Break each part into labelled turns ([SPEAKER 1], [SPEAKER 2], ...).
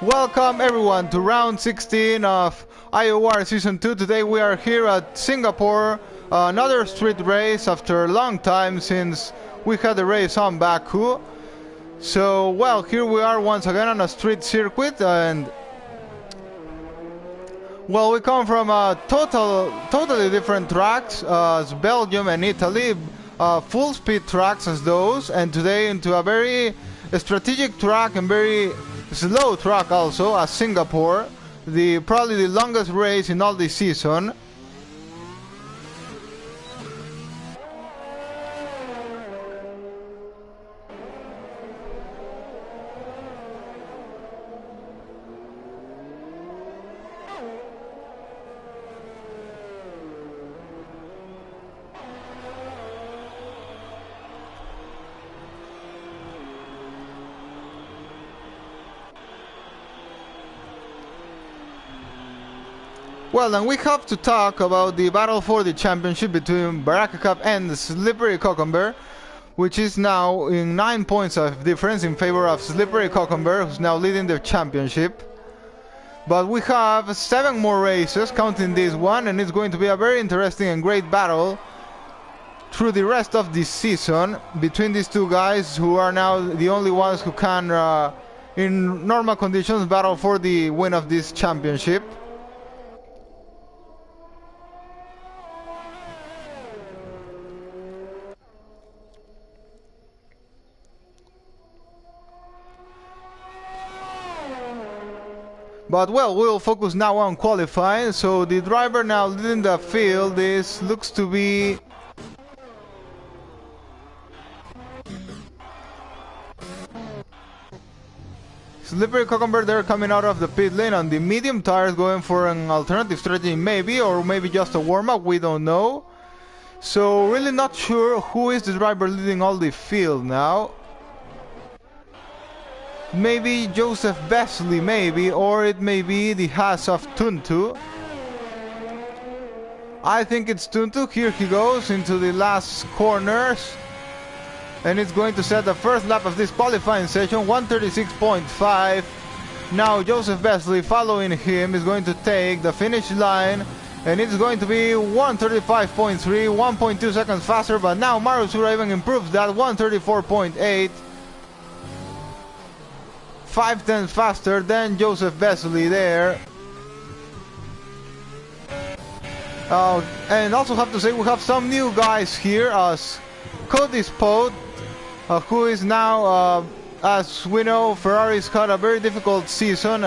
[SPEAKER 1] Welcome everyone to round 16 of IOR Season 2. Today we are here at Singapore, another street race after a long time since we had a race on Baku. So, well, here we are once again on a street circuit, and well, we come from totally different tracks as Belgium and Italy, full speed tracks as those, and today into a very strategic track and very slow track also as Singapore, probably the longest race in all this season. Well, then we have to talk about the battle for the championship between Baraka Cup and the Slippery Cucumber, which is now in 9 points of difference in favor of Slippery Cucumber, who's now leading the championship. But we have 7 more races, counting this one, and it's going to be a very interesting and great battle through the rest of this season between these two guys who are now the only ones who can, in normal conditions, battle for the win of this championship. But well, we'll focus now on qualifying. So the driver now leading the field looks to be Slippery Cucumber. They're coming out of the pit lane on the medium tires, going for an alternative strategy maybe, or maybe just a warm-up, we don't know. So really not sure who is the driver leading all the field now. Maybe Joseph Besley, maybe, or it may be the Haas of Tuntu. I think it's Tuntu. Here he goes into the last corners, and it's going to set the first lap of this qualifying session, 136.5. Now Joseph Besley, following him, is going to take the finish line, and it's going to be 135.3, 1.2 seconds faster, but now Marusura even improves that, 134.8. 5/10 faster than Joseph Besley there. And also have to say we have some new guys here as Cody Spode, who is now, as we know, Ferrari's had a very difficult season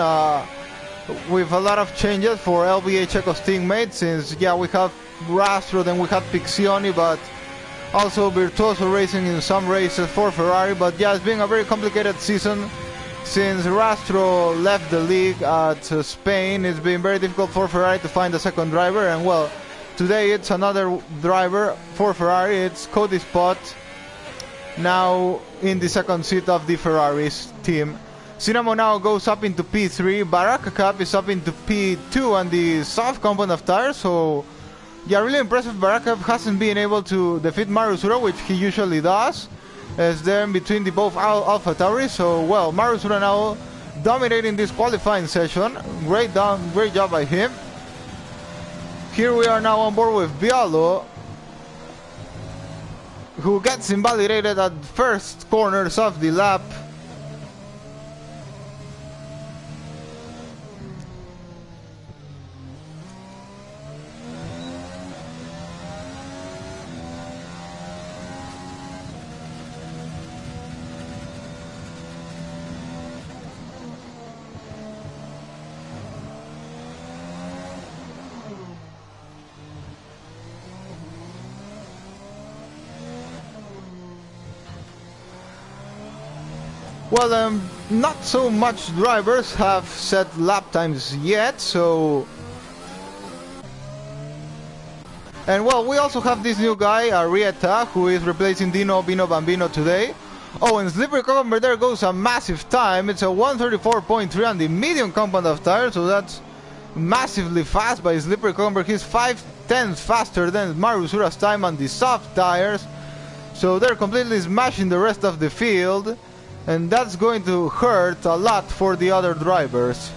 [SPEAKER 1] with a lot of changes for LBA Checo's teammates, since we have Rastro, then we have Piccioni, but also Virtuoso Racing in some races for Ferrari. But yeah, it's been a very complicated season. Since Rastro left the league at Spain, it's been very difficult for Ferrari to find a second driver, and well, today it's another driver for Ferrari. It's Cody Spot, now in the second seat of the Ferrari's team. Cinnamon now goes up into P3, Baraka Cup is up into P2 on the soft compound of tires, so yeah, really impressive. Baraka hasn't been able to defeat Marusura, which he usually does, as they're in between the both Alpha Tauri. So well, Marusura now dominating this qualifying session. Great job by him. Here we are now on board with Bialo, who gets invalidated at first corners of the lap. Well, not so much drivers have set lap times yet, so... And well, we also have this new guy, Arieta, who is replacing Dino Bino Bambino today. Oh, and Slippery Cucumber, there goes a massive time. It's a 134.3 on the medium compound of tires, so that's massively fast by Slippery Cucumber. He's 5/10 faster than Marusura's time on the soft tires. So they're completely smashing the rest of the field. and that's going to hurt a lot for the other drivers.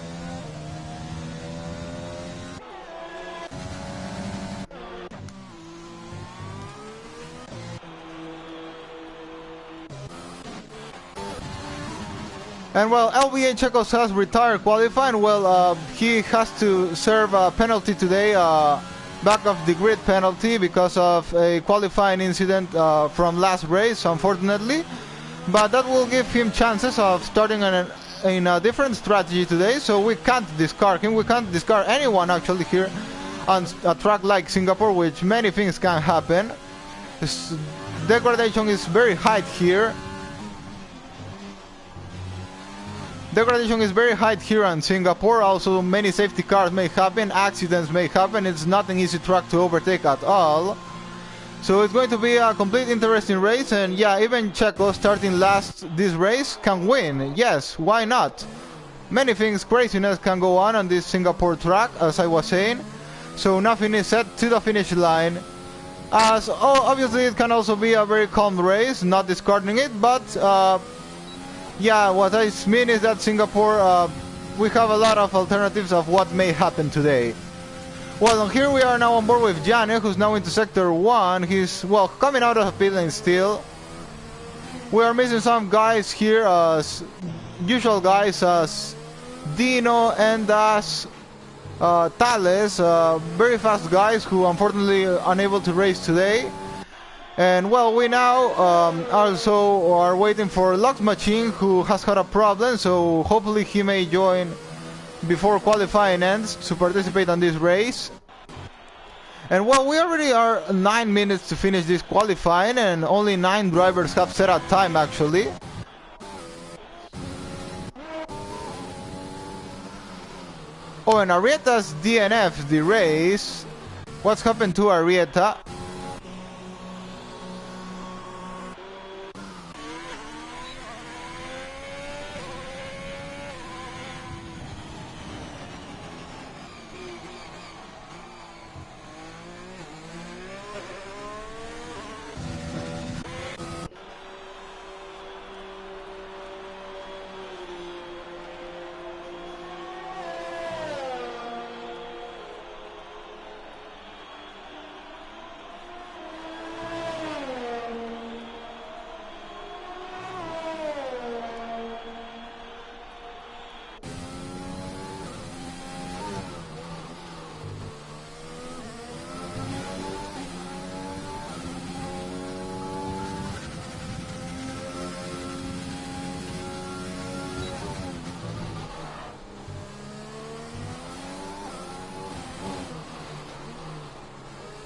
[SPEAKER 1] And well, LBA Checos has retired qualifying. Well, he has to serve a penalty today, back of the grid penalty, because of a qualifying incident from last race, unfortunately. But that will give him chances of starting in a different strategy today, so we can't discard him. We can't discard anyone actually here on a track like Singapore, which many things can happen. This degradation is very high here. Degradation is very high here in Singapore. Also, many safety cars may happen, accidents may happen. It's not an easy track to overtake at all. So it's going to be a complete interesting race, and yeah, even Checo starting last this race can win. Yes, why not? Many things, craziness can go on this Singapore track, as I was saying. So nothing is set to the finish line. As obviously it can also be a very calm race, not discarding it, but yeah, what I mean is that Singapore, we have a lot of alternatives of what may happen today. Well, here we are now on board with Gianni, who's now into Sector 1. He's, well, coming out of pit lane still. We are missing some guys here, as usual guys, as Dino and as Thales, very fast guys who unfortunately unable to race today. And well, we now also are waiting for Lux Machine, who has had a problem, so hopefully he may join before qualifying ends to participate on this race. And well, we already are 9 minutes to finish this qualifying, and only 9 drivers have set a time actually. Oh, and Arrieta's DNF the race. What's happened to Arrieta?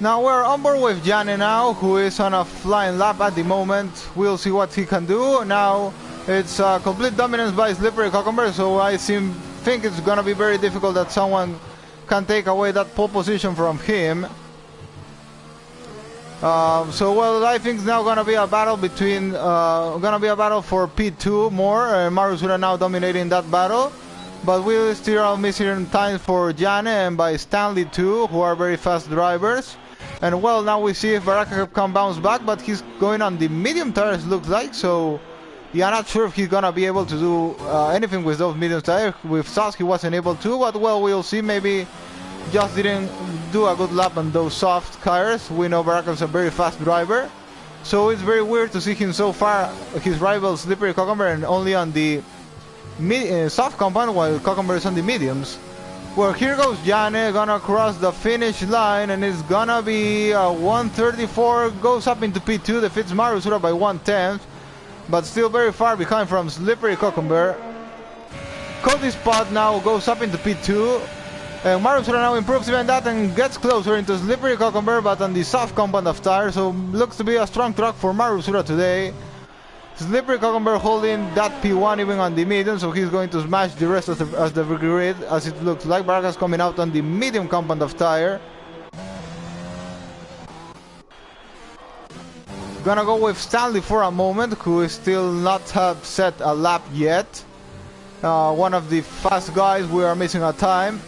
[SPEAKER 1] Now we're on board with Gianni now, who is on a flying lap at the moment. We'll see what he can do. Now it's complete dominance by Slippery Cucumber, so I think it's gonna be very difficult that someone can take away that pole position from him. So well, I think it's now gonna be a battle between, for P2 more, and Marusura now dominating that battle. But we still are missing time for Gianni and by Stanley too, who are very fast drivers. And well, now we see if Baraka can bounce back, but he's going on the medium tires, looks like, so yeah, I'm not sure if he's gonna be able to do anything with those medium tires. With Sauce he wasn't able to, but well, we'll see. Maybe just didn't do a good lap on those soft tires. We know Baraka's a very fast driver, so it's very weird to see him so far, his rival Slippery Cucumber, and only on the soft compound, while Cucumber is on the mediums. Well, here goes Gianni, gonna cross the finish line, and it's gonna be 134, goes up into P2, defeats Marusura by 1/10, but still very far behind from Slippery Cucumber. Cody Spot now goes up into P2, and Marusura now improves even that and gets closer into Slippery Cucumber, but on the soft compound of tires, so looks to be a strong track for Marusura today. Slippery Cucumber holding that P1 even on the medium, so he's going to smash the rest of the grid, as it looks like. Baraka's coming out on the medium compound of tire. Gonna go with Stanley for a moment, who is still not have set a lap yet. One of the fast guys, we are missing a time.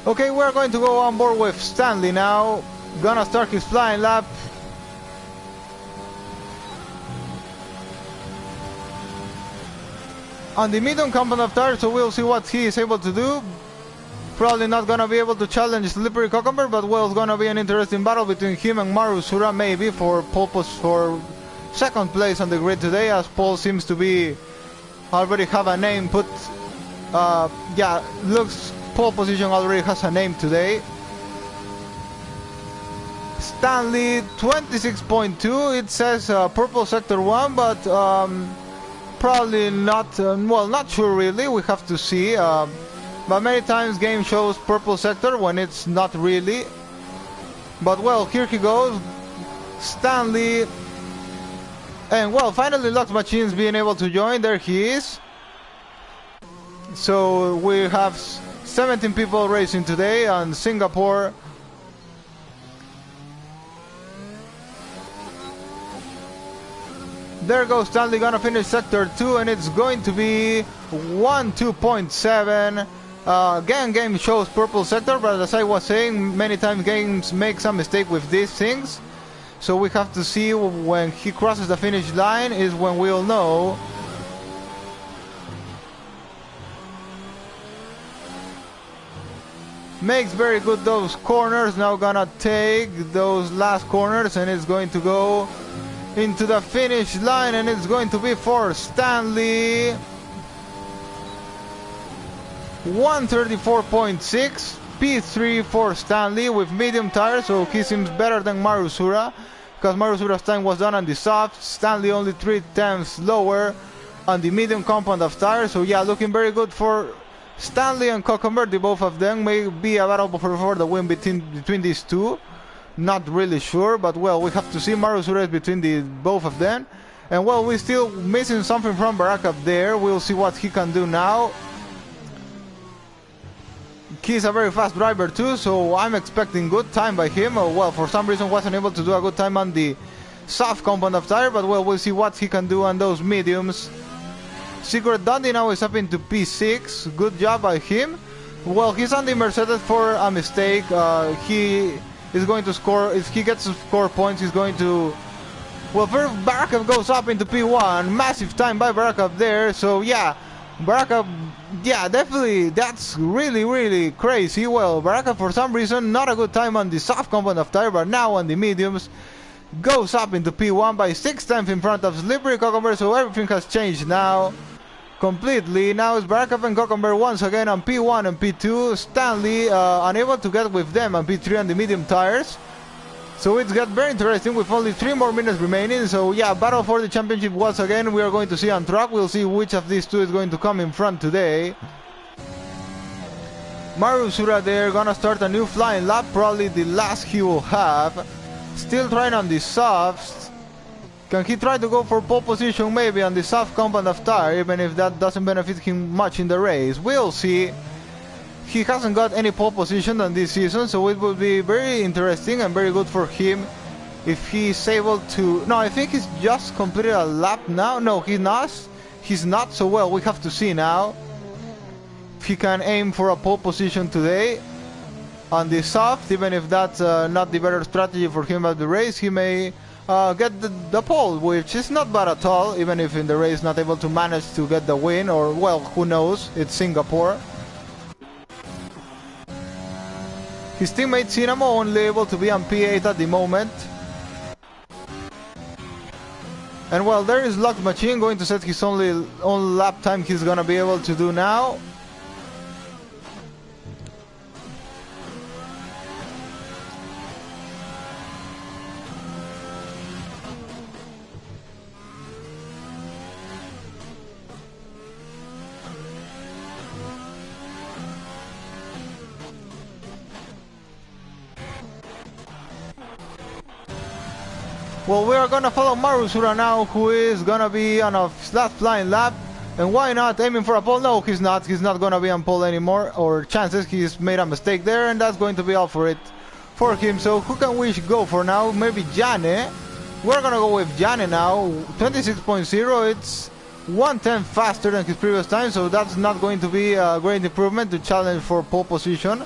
[SPEAKER 1] Okay, we're going to go on board with Stanley now. Gonna start his flying lap. On the medium compound of tires, so we'll see what he is able to do. Probably not gonna be able to challenge Slippery Cucumber, but well, it's gonna be an interesting battle between him and Marusura, maybe for second place on the grid today, as Paul seems to be already have a name put. Yeah, looks pole position already has a name today. Stanley 26.2. It says purple sector 1, but probably not. Well, not sure really. We have to see. But many times game shows purple sector when it's not really. But well, here he goes, Stanley. And well, finally Locked Machines being able to join. There he is. So we have 17 people racing today on Singapore. There goes Stanley, gonna finish sector 2, and it's going to be 1-2.7. Again, game shows purple sector, but as I was saying, many times games make some mistake with these things. So we have to see when he crosses the finish line is when we'll know. Makes very good those corners. Now gonna take those last corners, and it's going to go into the finish line, and it's going to be for Stanley. 134.6 P3 for Stanley with medium tires, so he seems better than Marusura, because Marusura's time was done on the soft. Stanley only 3/10 lower on the medium compound of tires. So yeah, looking very good for Stanley and Cucumber. The both of them may be a battle for the win between these two. Not really sure, but well, we have to see. Marusura is between the both of them, and well, we're still missing something from Baraka there. We'll see what he can do now. He's a very fast driver too, so I'm expecting good time by him. Well, for some reason wasn't able to do a good time on the soft compound of tire, but well, we'll see what he can do on those mediums. Secret Dundee now is up into P6. Good job by him. Well, he's on the Mercedes for a mistake. He is going to score. If he gets to score points, he's going to. Well, first Barakov goes up into P1. Massive time by Barakov there. So yeah, Barakov. Yeah, definitely, that's really crazy. Well, Baraka for some reason not a good time on the soft compound of tire, but now on the mediums goes up into P1 by 6/10 in front of Slippery Cucumber. So everything has changed now completely. Now it's Baraka and Cucumber once again on P1 and P2. Stanley unable to get with them on P3 on the medium tires. So it's got very interesting with only 3 more minutes remaining. So yeah, battle for the championship once again. We are going to see on track. We'll see which of these two is going to come in front today. Marusura there, gonna start a new flying lap, probably the last he will have. Still trying on the softs. Can he try to go for pole position maybe on the soft compound of tire, even if that doesn't benefit him much in the race? We'll see. He hasn't got any pole position on this season, so it will be very interesting and very good for him if he's able to. No, I think he's just completed a lap now. No, he's not. He's not. So well, we have to see now if he can aim for a pole position today on the soft. Even if that's not the better strategy for him at the race, he may get the pole, which is not bad at all. Even if in the race not able to manage to get the win, or well, who knows? It's Singapore. His teammate Cinamo only able to be on P8 at the moment. And well, there is Locked Machine going to set his only lap time he's gonna be able to do now. Well, we are gonna follow Marusura now, who is gonna be on a last flying lap. And why not aiming for a pole? No, he's not. He's not gonna be on pole anymore, or chances. He's made a mistake there, and that's going to be all for it for him. So who can we go for now? Maybe Jane. We're gonna go with Jane now. 26.0. It's 1/10 faster than his previous time, so that's not going to be a great improvement to challenge for pole position.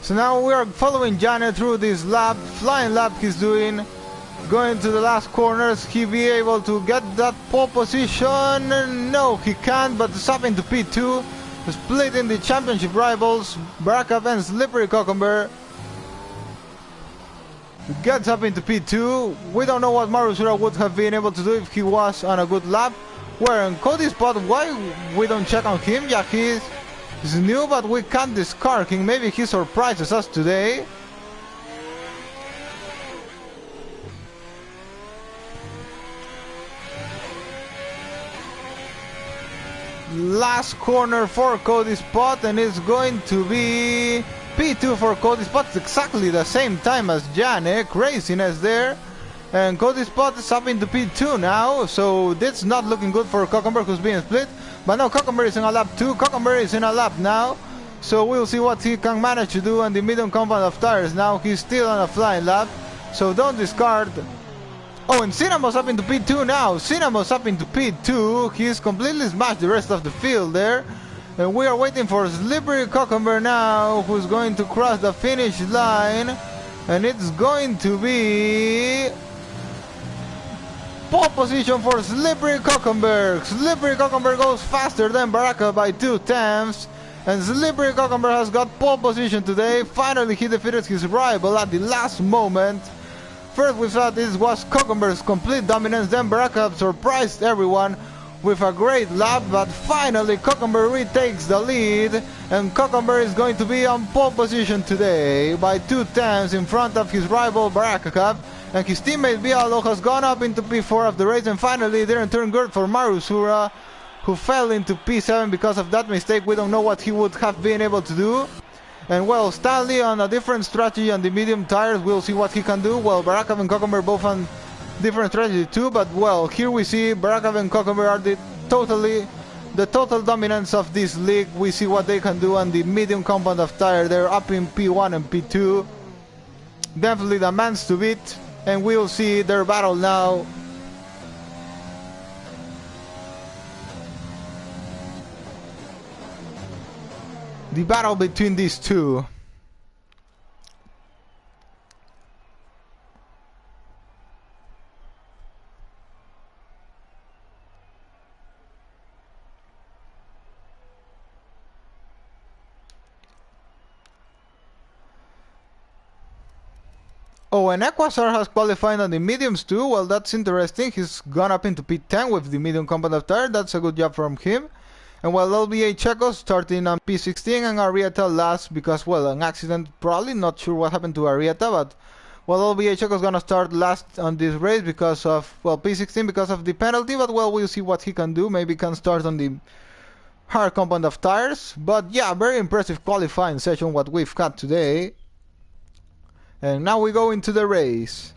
[SPEAKER 1] So now we are following Janet through this lap, flying lap he's doing. Going to the last corners, he be able to get that pole position? No, he can't, but stopping to P2, splitting the championship rivals, Barakov and Slippery Cucumber. Gets up into P2. We don't know what Marusura would have been able to do if he was on a good lap. We're in Cody's spot, why we don't check on him? Yeah, he's new, but we can't discard him. Maybe he surprises us today. Last corner for Cody's spot, and it's going to be P2 for Cody's spot. It's exactly the same time as Janek. Craziness there. And Cody's spot is up into P2 now, so that's not looking good for Cucumber, who's being split. But now Cucumber is in a lap 2. Cucumber is in a lap now, so we'll see what he can manage to do on the medium compound of tires. Now he's still on a flying lap, so don't discard. Oh, and Cinnamos up into P2 now. Cinnamos up into P2. He's completely smashed the rest of the field there. And we are waiting for Slippery Cucumber now, who's going to cross the finish line. And it's going to be pole position for Slippery Cucumber. Slippery Cucumber goes faster than Baraka by 2/10. And Slippery Cucumber has got pole position today. Finally, he defeated his rival at the last moment. First we thought this was Cucumber's complete dominance, then Baraka surprised everyone with a great lap, but finally Cucumber retakes the lead, and Cucumber is going to be on pole position today by 2/10 in front of his rival Baraka, and his teammate Bialo has gone up into P4 of the race, and finally it didn't turn good for Marusura, who fell into P7 because of that mistake. We don't know what he would have been able to do. And well, Stanley on a different strategy on the medium tires. We'll see what he can do. Well, Barakov and Cucumber both on different strategy too, but well, here we see Barakov and Cucumber are the total dominance of this league. We see what they can do on the medium compound of tire. They're up in P1 and P2. Definitely the mans to beat, and we'll see their battle now. The battle between these two. Oh, and Equasar has qualified on the mediums too. Well, that's interesting. He's gone up into P10 with the medium compound of tire. That's a good job from him. And well, LBA Checo starting on P16 and Arrieta last because, well, an accident, probably not sure what happened to Arrieta, but, well, LBA Checo's gonna start last on this race because of, well, P16 because of the penalty, but, well, we'll see what he can do. Maybe can start on the hard compound of tires. But, yeah, very impressive qualifying session what we've got today. And now we go into the race.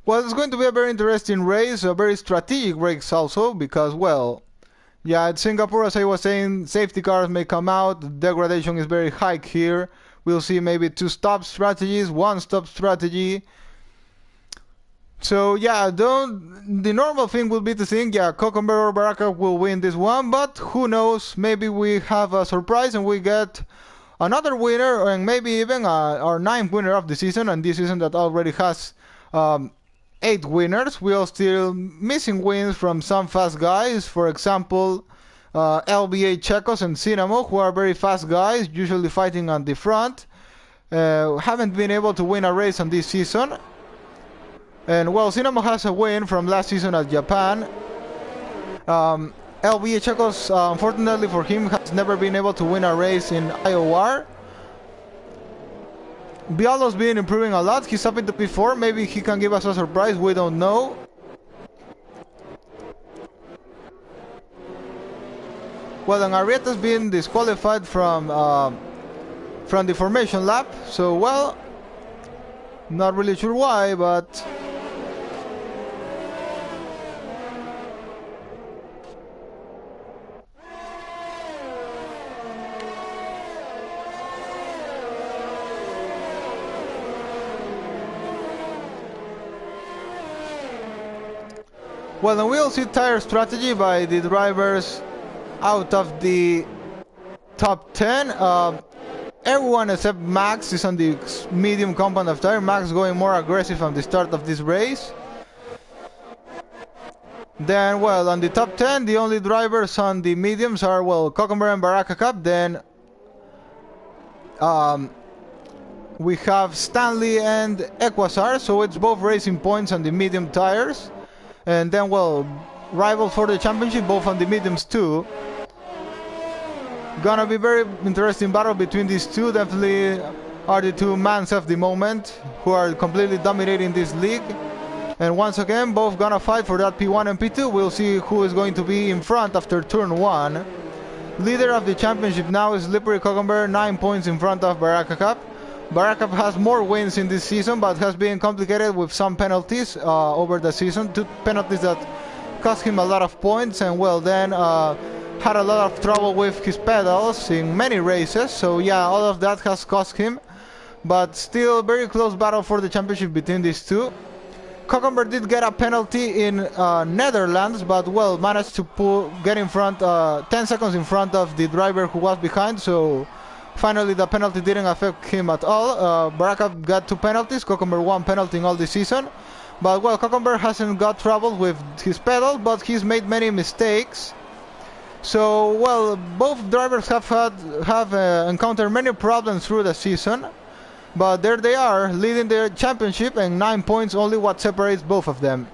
[SPEAKER 1] Well, it's going to be a very interesting race, a very strategic race also, because, well, yeah, at Singapore, as I was saying, safety cars may come out, the degradation is very high here. We'll see maybe 2 stop strategies, 1 stop strategy. So, yeah, the normal thing would be to think, yeah, Cucumber or Baraka will win this one, but who knows, maybe we have a surprise and we get another winner, and maybe even our 9th winner of the season, and this season that already has 8 winners. We are still missing wins from some fast guys. For example, LBA Checos and Cinamo, who are very fast guys, usually fighting on the front. Haven't been able to win a race on this season. And well, Cinamo has a win from last season at Japan. LBA Checos, unfortunately for him, has never been able to win a race in IOR. Bialo's been improving a lot. He's up into P4. Maybe he can give us a surprise. We don't know. Well, and Arrieta's been disqualified from the formation lap, so well, not really sure why, but well, and we'll see tire strategy by the drivers out of the top 10. Everyone except Max is on the medium compound of tire. Max going more aggressive on the start of this race. Then, well, on the top 10, the only drivers on the mediums are, well, Cockenberg and Baraka Cup. Then we have Stanley and Equasar, so it's both racing points on the medium tires. And then, well, rivals for the championship, both on the mediums too. Gonna be very interesting battle between these two. Definitely are the two mans of the moment who are completely dominating this league. And once again, both gonna fight for that P1 and P2. We'll see who is going to be in front after turn 1. Leader of the championship now is Slippery Cockenberg, 9 points in front of Baraka Cup. Baraka Cup has more wins in this season, but has been complicated with some penalties over the season. 2 penalties that cost him a lot of points, and well, then had a lot of trouble with his pedals in many races. So yeah, all of that has cost him, but still very close battle for the championship between these two. Cockenberg did get a penalty in Netherlands, but well, managed to get in front 10 seconds in front of the driver who was behind, so finally the penalty didn't affect him at all. Baraka got 2 penalties, Cockenberg 1 penalty in all this season. But well, Cockenberg hasn't got trouble with his pedal, but he's made many mistakes. So well, both drivers have encountered many problems through the season. But there they are, leading their championship, and 9 points only what separates both of them.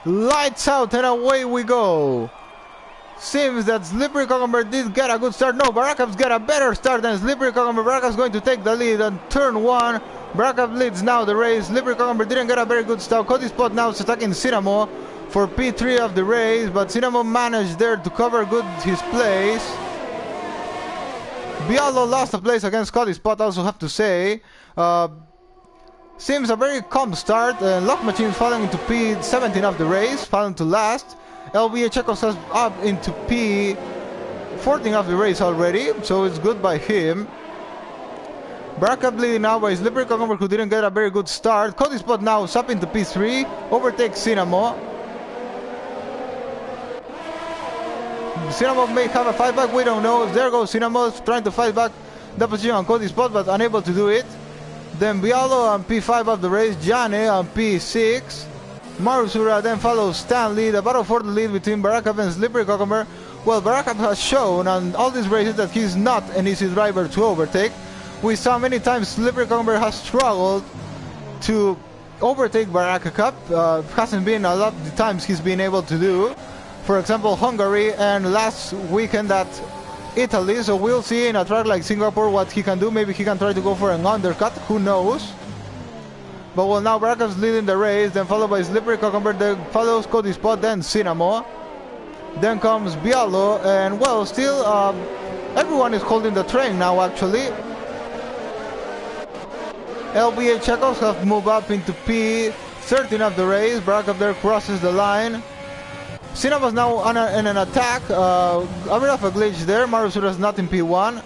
[SPEAKER 1] Lights out and away we go. Seems that Slippery Cockenberg did get a good start. No, Barakap's got a better start than Slippery Cockenberg. Barakap's going to take the lead on turn 1. Barakap leads now the race. Slippery Cockenberg didn't get a very good start. Cody Spot now is attacking Cinamo for P3 of the race, but Cinamo managed there to cover good his place. Bialo lost a place against Cody Spot, I also have to say. Seems a very calm start. Lock Machine falling into P17 of the race, falling to last. LBA Chekos has up into P14 of the race already, so it's good by him. Baraka leading now by Slippery Cockenberg, who didn't get a very good start. Cody Spot now is up into P3, overtakes Cinamo. Cinamo may have a fight back, we don't know. There goes Cinamo trying to fight back the position on Cody Spot, but unable to do it. Then Bialo on P5 of the race, Jane on P6. Marusura then follows Stanley. The battle for the lead between Baraka and Slippery Cockenberg. Well, Baraka has shown on all these races that he's not an easy driver to overtake. We saw many times Slippery Cockenberg has struggled to overtake Baraka Cup. Hasn't been a lot of the times he's been able to do. For example, Hungary and last weekend at Italy. So we'll see in a track like Singapore what he can do. Maybe he can try to go for an undercut. Who knows? But well, now Baraka's leading the race, then followed by Slippery Cockenberg, then follows Cody Spot, then Cinamo. Then comes Bialo, and well, still everyone is holding the train now actually. LBA Chekos have moved up into P13 of the race. Baraka there crosses the line. Cinamo's now in an attack. A bit of a glitch there. Marusura's not in P1.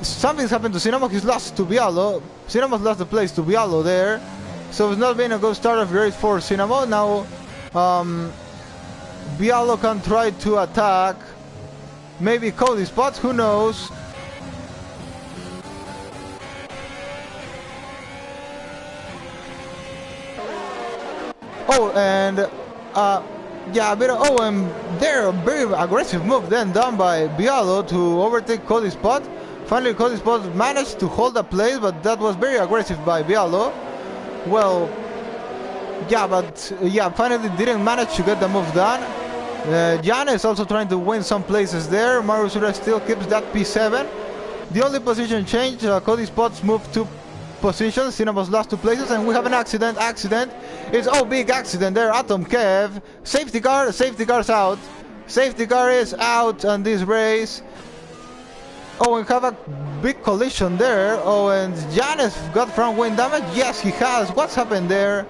[SPEAKER 1] Something's happened to Cinamo. He's lost to Bialo. Cinamo's lost the place to Bialo there. So it's not been a good start of the race for Cinamo. Now Bialo can try to attack maybe Cody Spot. Who knows? Oh, and yeah, a bit of, oh, and there a very aggressive move then done by Bialo to overtake Cody Spot. Finally, Cody Spot managed to hold the place, but that was very aggressive by Bialo. Well, yeah, but yeah, finally didn't manage to get the move done. Jan is also trying to win some places there. Marusura still keeps that P7. The only position change, Cody Spots moved 2 positions, Cinnamos lost 2 places, and we have an accident. It's big accident there. Atom Kev, safety car's out. Safety car is out on this race. Oh, we have a big collision there. Oh, and Janes got front wing damage. Yes, he has. What's happened there?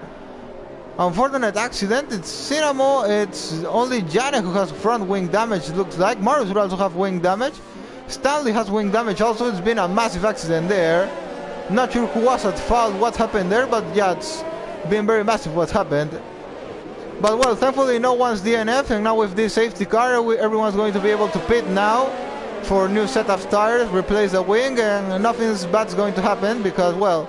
[SPEAKER 1] Unfortunate accident. It's Cinnamo. It's only Janes who has front wing damage, looks like. Marius will also have wing damage. Stanley has wing damage also. It's been a massive accident there. Not sure who was at fault, what happened there, but yeah, it's been very massive what happened. But well, thankfully no one's DNF, and now with this safety car, everyone's going to be able to pit now for new set of tires, replace the wing, and nothing bad's going to happen because, well,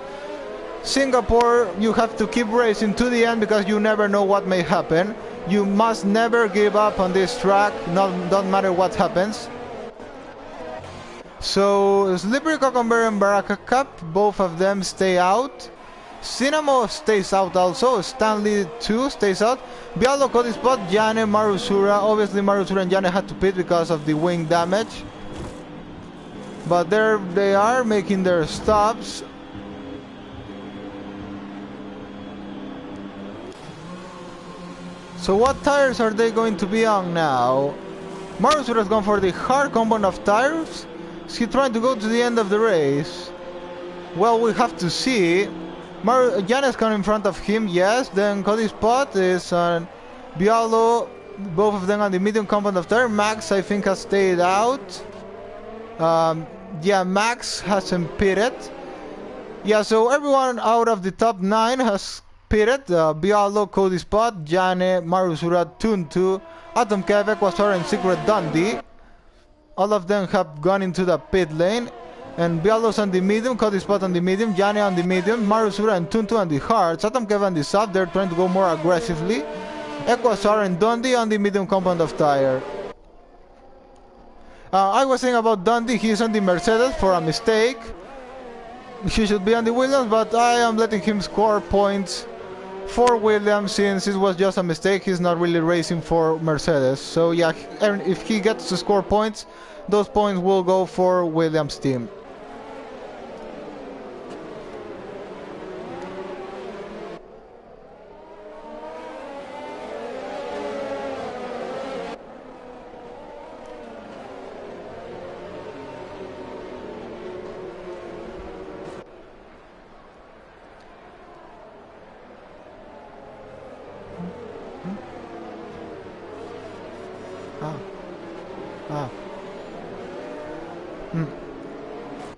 [SPEAKER 1] Singapore, you have to keep racing to the end because you never know what may happen. You must never give up on this track, don't matter what happens. So, Slippery Cucumber and Baraka Cup, both of them stay out. Cinnamo stays out also, Stanley too stays out. Bialo Cody Spot, Jane, Marusura. Obviously Marusura and Jane had to pit because of the wing damage. But there they are making their stops. So what tires are they going to be on now? Marusura's gone for the hard compound of tires. Is he trying to go to the end of the race? Well, we have to see. Janes come in front of him, yes. Then Cody Spot is on Bialo, both of them on the medium compound of tire. Max, I think, has stayed out. Yeah, Max hasn't pitted. Yeah, so everyone out of the top 9 has pitted. Bialo, Cody Spot, Jane, Marusura, Tuntu, Atom Kev, Equastar, and Secret Dundee. All of them have gone into the pit lane. And Bialo's on the medium, Cody Spot on the medium, Jane on the medium, Marusura and Tuntu on the hards, Atom Kev on the soft, they're trying to go more aggressively. Equasar and Dundee on the medium compound of tire. I was saying about Dundee, he's on the Mercedes for a mistake. He should be on the Williams, but I am letting him score points for Williams since it was just a mistake. He's not really racing for Mercedes. So yeah, if he gets to score points, those points will go for Williams' team.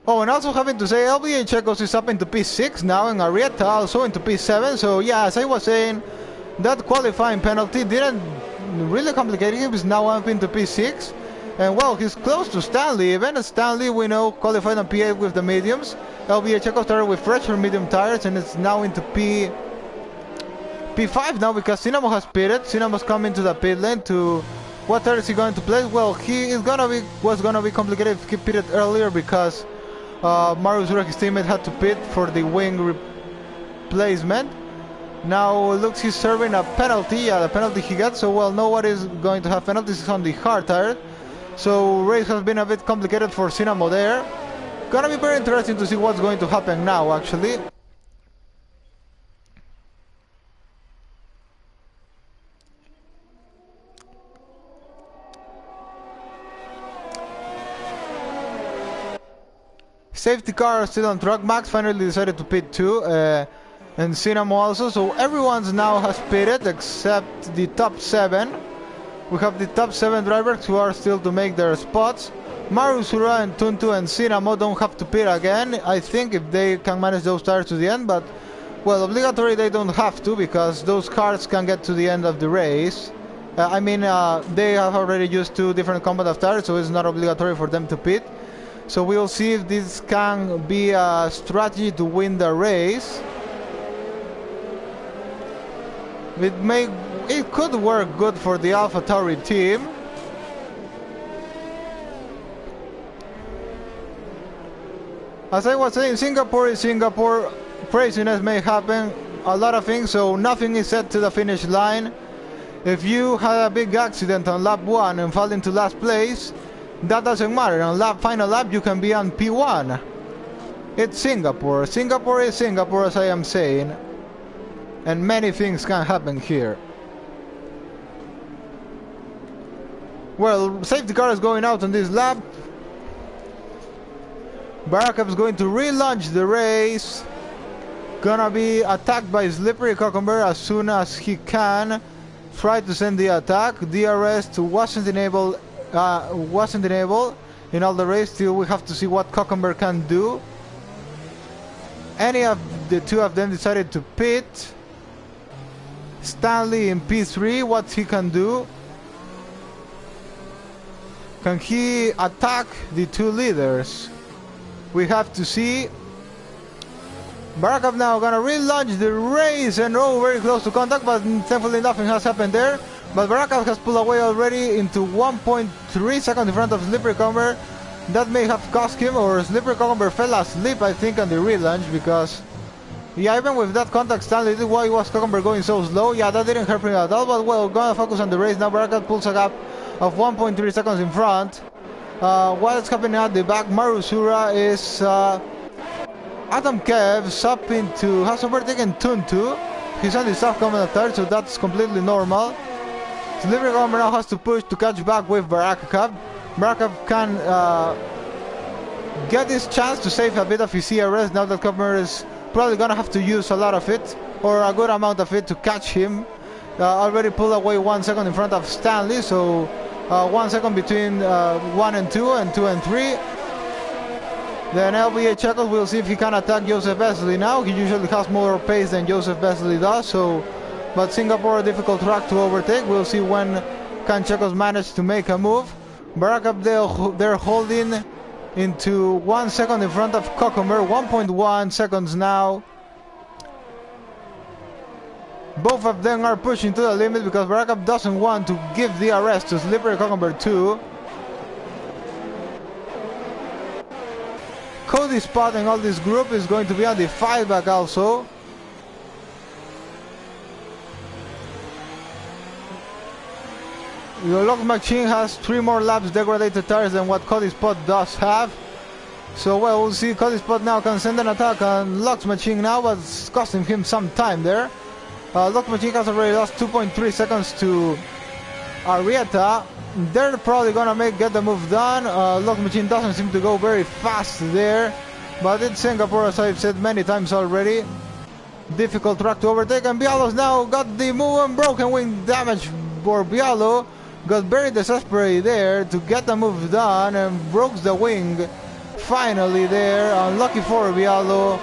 [SPEAKER 1] Oh, and also having to say, LBA Checos is up into P6 now, and Arrieta also into P7. So yeah, as I was saying, that qualifying penalty didn't really complicate him. He's now up into P6. And well, he's close to Stanley. Even Stanley, we know, qualified on P8 with the mediums. LBA Checos started with fresher medium tires, and it's now into P5 now because Cinnamo has pitted. Cinnamo's coming to the pit lane to... What tire is he going to play? Well, was gonna be complicated if he pitted earlier because Marusura, his teammate, had to pit for the wing replacement. Now looks he's serving a penalty. Yeah, the penalty he got. So well, nobody's going to have penalties on the hard tire. So race has been a bit complicated for Cinnamo there. Gonna be very interesting to see what's going to happen now, actually. Safety car still on track. Max finally decided to pit too, and Cinnamo also. So everyone's now has pitted except the top 7. We have the top 7 drivers who are still to make their spots. Marusura and Tuntu and Cinnamo don't have to pit again, I think, if they can manage those tires to the end. But well, obligatory they don't have to because those cars can get to the end of the race. They have already used 2 different compound of tires, so it's not obligatory for them to pit. So we'll see if this can be a strategy to win the race. It could work good for the AlphaTauri team. As I was saying, Singapore is Singapore. Craziness may happen, a lot of things, so nothing is set to the finish line. If you had a big accident on lap 1 and fall into last place, that doesn't matter. On final lap you can be on P1. It's Singapore. Singapore is Singapore, as I am saying. And many things can happen here. Well, safety car is going out on this lap. Barakup is going to relaunch the race. Gonna be attacked by Slippery Cucumber as soon as he can. Try to send the attack. DRS wasn't enabled in all the race. Still, we have to see what Cucumber can do. Any of the two of them decided to pit. Stanley in P3, what he can do? Can he attack the two leaders? We have to see. Barakup now gonna relaunch the race and very close to contact, but thankfully nothing has happened there. But Barakup has pulled away already into 1.3 seconds in front of Slippery Cucumber. That may have cost him, or Slippery Cucumber fell asleep, I think, on the relaunch, because yeah, even with that contact, Stanley, why was Cucumber going so slow? Yeah, that didn't help him at all, but well, gonna focus on the race now. Barakup pulls a gap of 1.3 seconds in front. What's happening at the back? Marusura is Atom Kev's up into, has overtaken Tuntu. He's on the soft comment third, so that's completely normal. Slippery Cucumber now has to push to catch back with Barakup. Barakup can get this chance to save a bit of his CRS now that Cucumber is probably gonna have to use a lot of it, or a good amount of it, to catch him. Already pulled away 1 second in front of Stanley, so 1 second between 1 and 2 and 2 and 3. Then LBA Checkles will see if he can attack Joseph Besley now. He usually has more pace than Joseph Besley does, so but Singapore a difficult track to overtake. We'll see when can Checkles manage to make a move. Barakup, they're holding into 1 second in front of Cucumber, 1.1 seconds now. Both of them are pushing to the limit because Barakup doesn't want to give DRS to Slippery Cucumber 2. Cody Spot and all this group is going to be on the 5 back also. The Lock Machine has 3 more laps degraded tires than what Cody Spot does have. So well, we'll see. Cody Spot now can send an attack on Lock Machine now, but it's costing him some time there. Lock Machine has already lost 2.3 seconds to Arrieta. They're probably gonna get the move done. Lock Machine doesn't seem to go very fast there, but it's Singapore, as I've said many times already. Difficult track to overtake, and Bialo's now got the move and broken wing damage for Bialo. Got very desperate there to get the move done and broke the wing finally there. Unlucky for Bialo.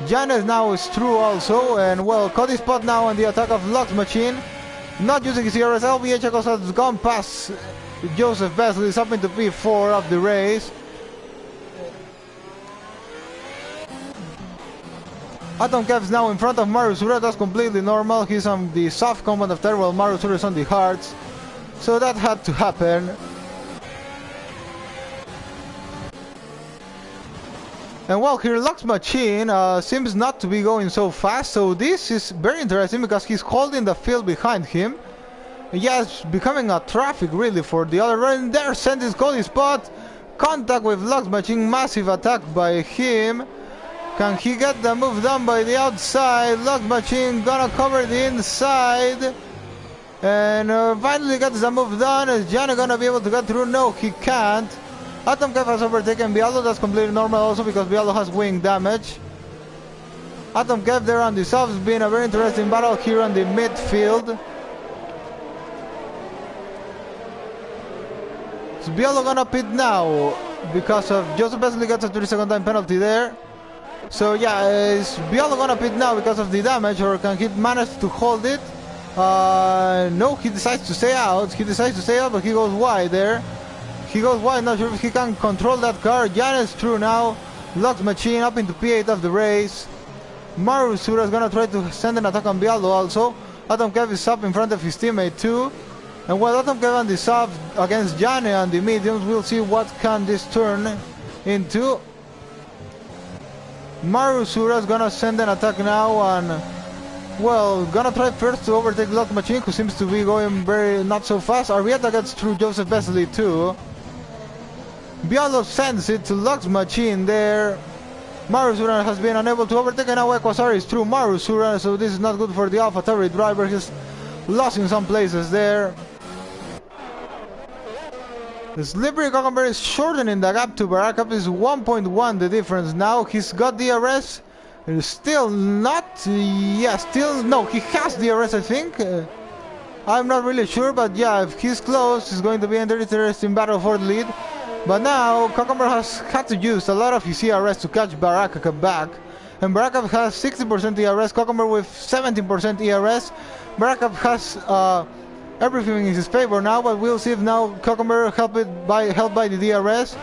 [SPEAKER 1] Janes now is through also, and well, Cody Spot now on the attack of Lock Machine. Not using his ERS, LBH has gone past Joseph Besley, is up into P4 of the race. Atom Kev's now in front of Marusura, that's completely normal. He's on the soft combat of third while Marusura is on the hards. So that had to happen. And well, here Lux Machine seems not to be going so fast, so this is very interesting because he's holding the field behind him. Yeah, it's becoming a traffic really for the other run. There, sends Cody Spot. Contact with Lux Machine, massive attack by him. Can he get the move done by the outside? Lux Machine gonna cover the inside. And finally gets the move done. Is Gianni gonna be able to get through? No, he can't. Atom Kev has overtaken Bialo, that's completely normal also because Bialo has wing damage. Atom Kev there on the softs, been a very interesting battle here on the midfield. Is Bialo gonna pit now because of Joseph Besley gets a 30-second time penalty there. So yeah, is Bialo gonna pit now because of the damage, or can he manage to hold it? No, he decides to stay out. But he goes wide there. He goes wide, not sure if he can control that car. Janes through now. Lux Machine up into P8 of the race. Marusura is gonna try to send an attack on Bialo also. Atom Kev is up in front of his teammate too. And while Atom Kev on the soft against Gianni on the mediums, we'll see what can this turn into. Marusura is gonna send an attack now on Well, gonna try first to overtake Lock Machine, who seems to be going very not so fast. Arrieta gets through Joseph Besley too. Bialo sends it to Lux Machine there. Marusura has been unable to overtake, and now Equasar is through Marusura, so this is not good for the AlphaTauri driver. He's lost in some places there. The Slippery Cucumber is shortening the gap to Barakup. Is 1.1 the difference now. He's got DRS. Still not. Yeah, still. No, he has DRS, I think. I'm not really sure, but yeah, if he's close, he's going to be interesting battle for the lead. But now, Cucumber has had to use a lot of his ERS to catch Barakup back. And Barakup has 60% ERS, Cucumber with 17% ERS. Barakup has everything in his favor now, but we'll see if now Cucumber, helped by the DRS,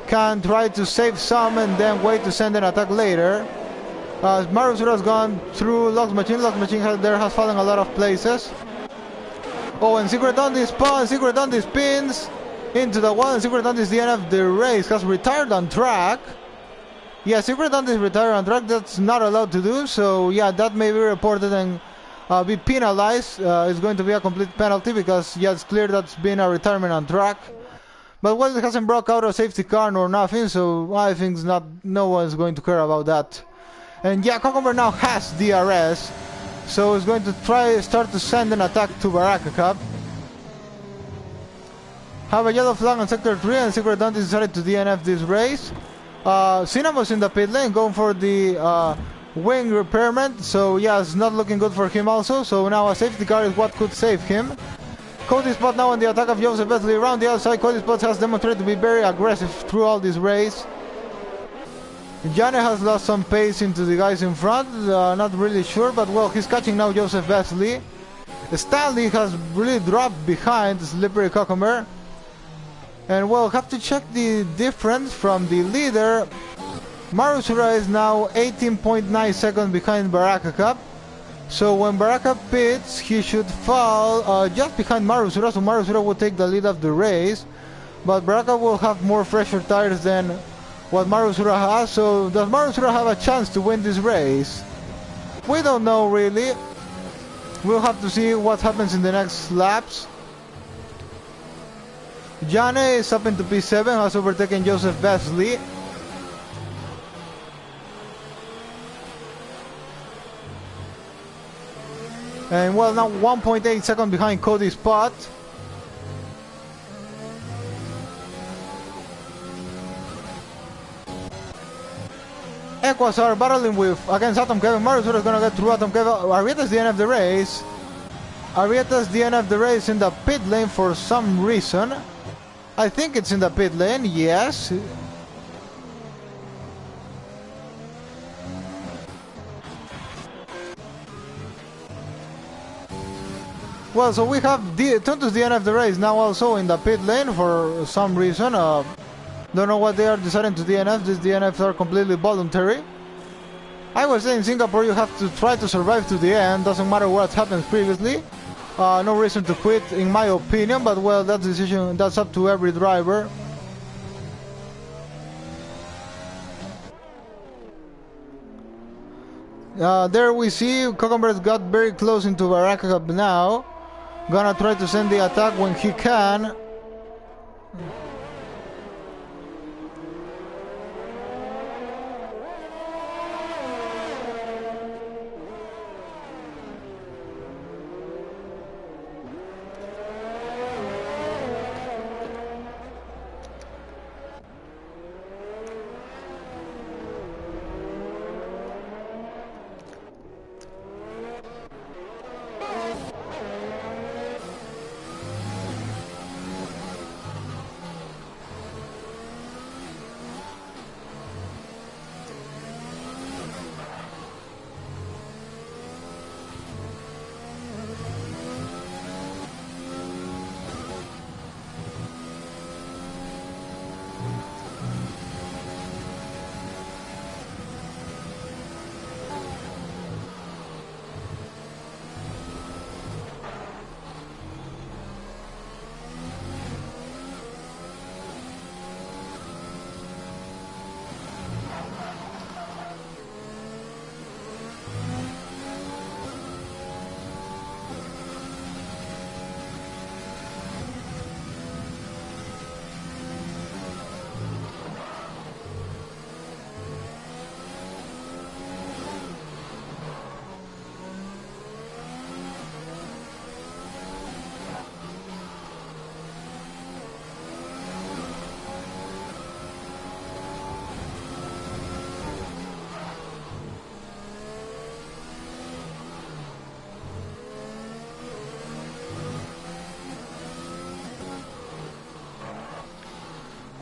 [SPEAKER 1] can try to save some and then wait to send an attack later. Marusura has gone through Lux Machine. Lux Machine has fallen a lot of places. Oh, and Secret Dundee spawns, Secret Dundee spins into the wall, and Secret Dandy's DNF the race, has retired on track. Yeah, Secret Dundee is retired on track, that's not allowed to do, so yeah, that may be reported and be penalized. It's going to be a complete penalty because yeah, it's clear that's been a retirement on track. But well, it hasn't broke out a safety car nor nothing, so I think no one's going to care about that. And yeah, Cucumber now has DRS, so it's going to start to send an attack to Barakup. Have a yellow flag on Sector 3, and Secret Dundee decided to DNF this race. Cinnamon's in the pit lane going for the wing repairment, so yeah, it's not looking good for him also, so now a safety car is what could save him. Cody Spot now on the attack of Joseph Besley around the outside. Cody Spot has demonstrated to be very aggressive through all this race. Jane has lost some pace into the guys in front, not really sure, but well, he's catching now Joseph Besley. Stanley has really dropped behind Slippery Cucumber. And we'll have to check the difference from the leader. Marusura is now 18.9 seconds behind Barakup. So when Barakup pits, he should fall just behind Marusura, so Marusura will take the lead of the race. But Barakup will have more fresher tires than what Marusura has, so does Marusura have a chance to win this race? We don't know really. We'll have to see what happens in the next laps. Jane is up into P7, has overtaken Joseph Besley. And well, now 1.8 seconds behind Cody Spot. Equasar battling against Atom Kevin. Marusura is gonna get through Atom Kevin. Arrieta's DNF the race. Arrieta's DNF the race in the pit lane for some reason. I think it's in the pit lane, yes. Well, so we have Tuntus DNF the race now also in the pit lane for some reason. Don't know what they are deciding to DNF. These DNFs are completely voluntary. I was saying in Singapore you have to try to survive to the end, doesn't matter what happens previously. No reason to quit in my opinion, but well, that's up to every driver. There we see Cucumber's got very close into Barakup now. Gonna try to send the attack when he can.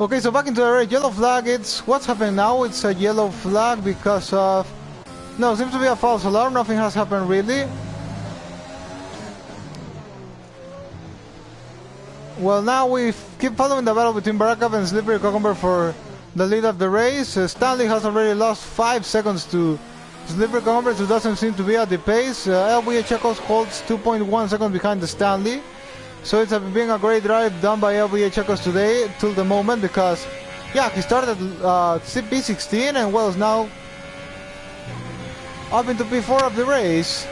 [SPEAKER 1] Okay, so back into the race. Yellow flag, it's what's happening now. It's a yellow flag because of... No, seems to be a false alarm. Nothing has happened really. Well, now we keep following the battle between Barakov and Slippery Cucumber for the lead of the race. Stanley has already lost 5 seconds to Slippery Cucumber, who doesn't seem to be at the pace. LBA Checos holds 2.1 seconds behind the Stanley. So it's been a great drive done by LBA Checos today, till the moment, because, yeah, he started P16 and well, is now up into P4 of the race.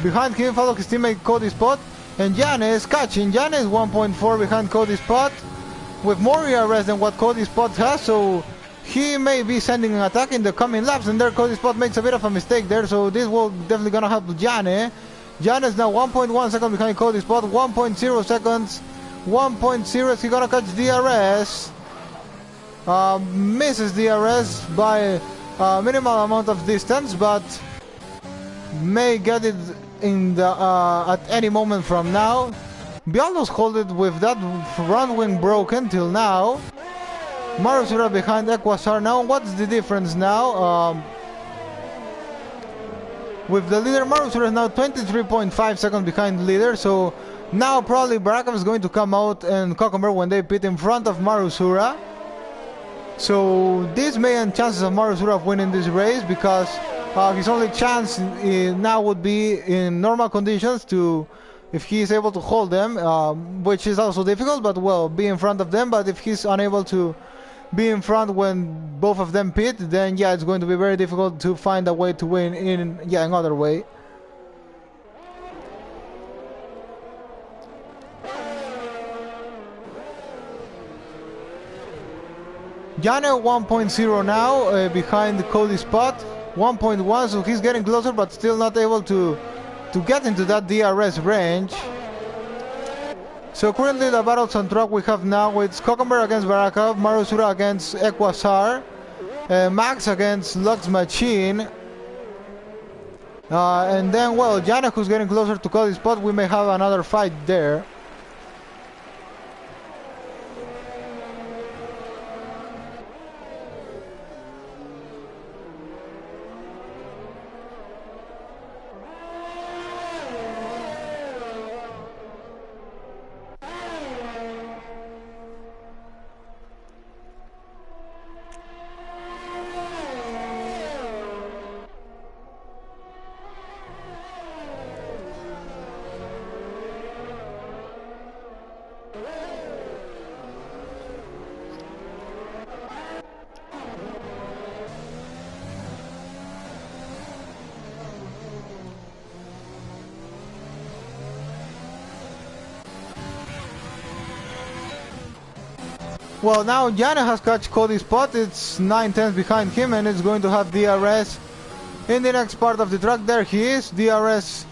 [SPEAKER 1] Behind him follows his teammate Cody Spot, and Jan is catching. Jan is 1.4 behind Cody Spot, with more ERS than what Cody Spot has, so he may be sending an attack in the coming laps, and there Cody Spot makes a bit of a mistake there, so this will definitely gonna help Jan. Jan is now 1.1 seconds behind Cody Spot, 1.0 seconds, 1.0, is he gonna catch DRS? Misses DRS by a minimal amount of distance, but may get it in the at any moment from now. Bialo's hold it with that front wing broken till now. Marusura behind Equasar now. What's the difference now? With the leader, Marusura is now 23.5 seconds behind the leader, so now probably Barakov is going to come out and Cucumber when they pit in front of Marusura. So this may end chances of Marusura of winning this race, because his only chance now would be in normal conditions to, if he is able to hold them, which is also difficult, but well, be in front of them. But if he's unable to be in front when both of them pit, then yeah, it's going to be very difficult to find a way to win in another way. Jana 1.0 now behind Cody Spot, 1.1, so he's getting closer but still not able to get into that DRS range. So currently the battles on track we have now, it's Cucumber against Barakov, Marusura against Equasar, Max against Lux Machine, and then well, Jana who's getting closer to Cody Spot, we may have another fight there. Well, now Jana has catch Cody Spot, it's 9/10 behind him, and it's going to have DRS in the next part of the track. There he is, DRS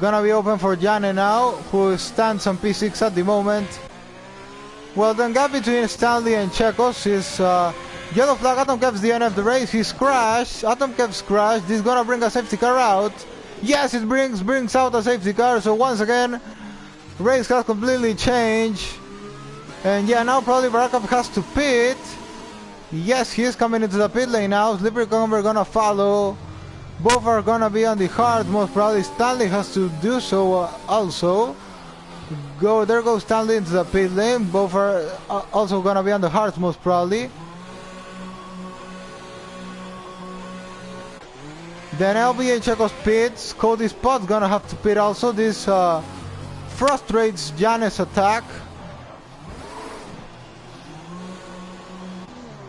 [SPEAKER 1] gonna be open for Jana now, who stands on P6 at the moment. Well, the gap between Stanley and Checos is yellow flag. Atomkev's DNF the race, he's crashed, Atomkev's crashed, this is gonna bring a safety car out. Yes, it brings out a safety car, so once again, race has completely changed. And yeah, now probably Barakov has to pit. Yes, he is coming into the pit lane now. Slippery Cucumber gonna follow. Both are gonna be on the hard. Most probably Stanley has to do so also. There goes Stanley into the pit lane. Both are also gonna be on the hards most probably. Then LBA Checos pits. Cody Spot's gonna have to pit also. This frustrates Jana's attack.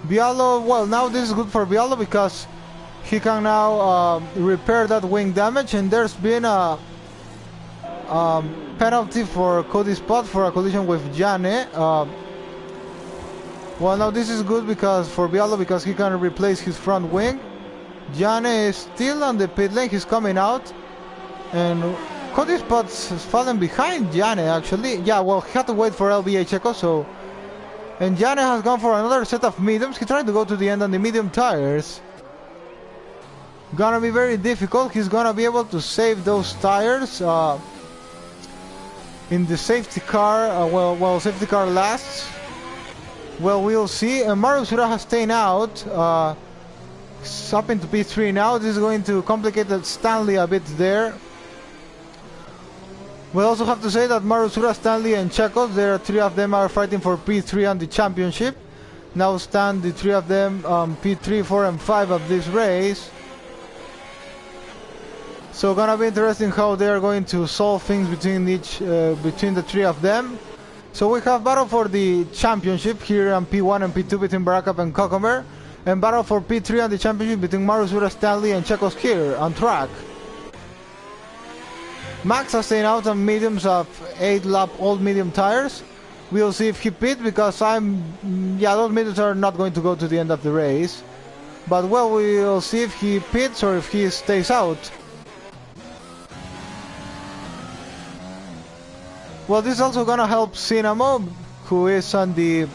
[SPEAKER 1] Bialo, well, now this is good for Bialo because he can now repair that wing damage, and there's been a penalty for Cody Spot for a collision with Jane. Well, now this is good because for Bialo, because he can replace his front wing. Jane is still on the pit lane, he's coming out, and Cody Spot's fallen behind Jane actually. Yeah, well, he had to wait for LBA Checo, so. And Jane has gone for another set of mediums. He's trying to go to the end on the medium tires. Gonna be very difficult. He's gonna be able to save those tires in the safety car. Well, safety car lasts. Well, we'll see. Marusura has stayed out. It's up into P3 now. This is going to complicate Stanley a bit there. We also have to say that Marusura, Stanley and Chekos, there are 3 of them are fighting for P3 on the championship. Now stand the 3 of them on P3, 4 and 5 of this race. So gonna be interesting how they are going to solve things between the 3 of them. So we have battle for the championship here on P1 and P2 between Barakup and Kokomer, and battle for P3 on the championship between Marusura, Stanley and Chekos here on track. Max has stayed out on mediums of 8 lap old medium tires. We'll see if he pits, because those mediums are not going to go to the end of the race. But well, we'll see if he pits or if he stays out. Well, this is also gonna help Cinnamo, who is on the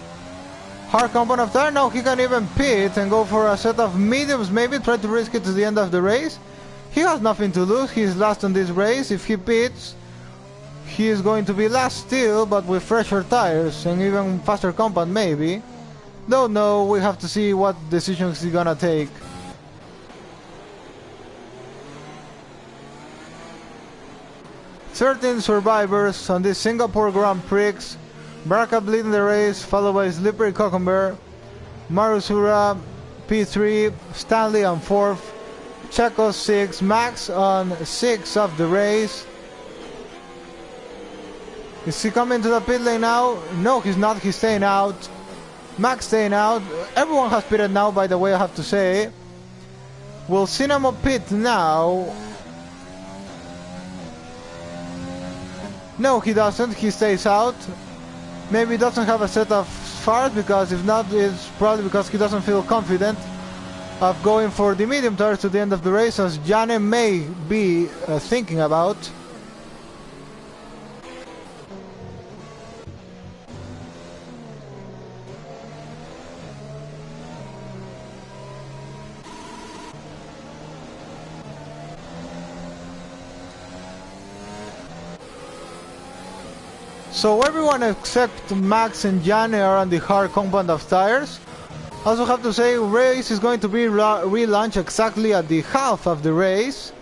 [SPEAKER 1] hard compound of tire. Now he can even pit and go for a set of mediums, maybe try to risk it to the end of the race. He has nothing to lose. He's last in this race. If he pits, he is going to be last still, but with fresher tires and even faster compound maybe. Don't know, we have to see what decisions he's gonna take. 13 survivors on this Singapore Grand Prix. Barakup leading the race, followed by Slippery Cucumber, Marusura P3, Stanley on 4th, Chekos 6, Max on 6 of the race. Is he coming to the pit lane now? No, he's not. He's staying out. Max staying out. Everyone has pitted now, by the way, I have to say. Will Cinnamo pit now? No, he doesn't. He stays out. Maybe he doesn't have a set of fires, because if not, it's probably because he doesn't feel confident of going for the medium tires to the end of the race, as Jane may be thinking about. So everyone except Max and Jane are on the hard compound of tires. Also have to say, race is going to be relaunched exactly at the half of the race.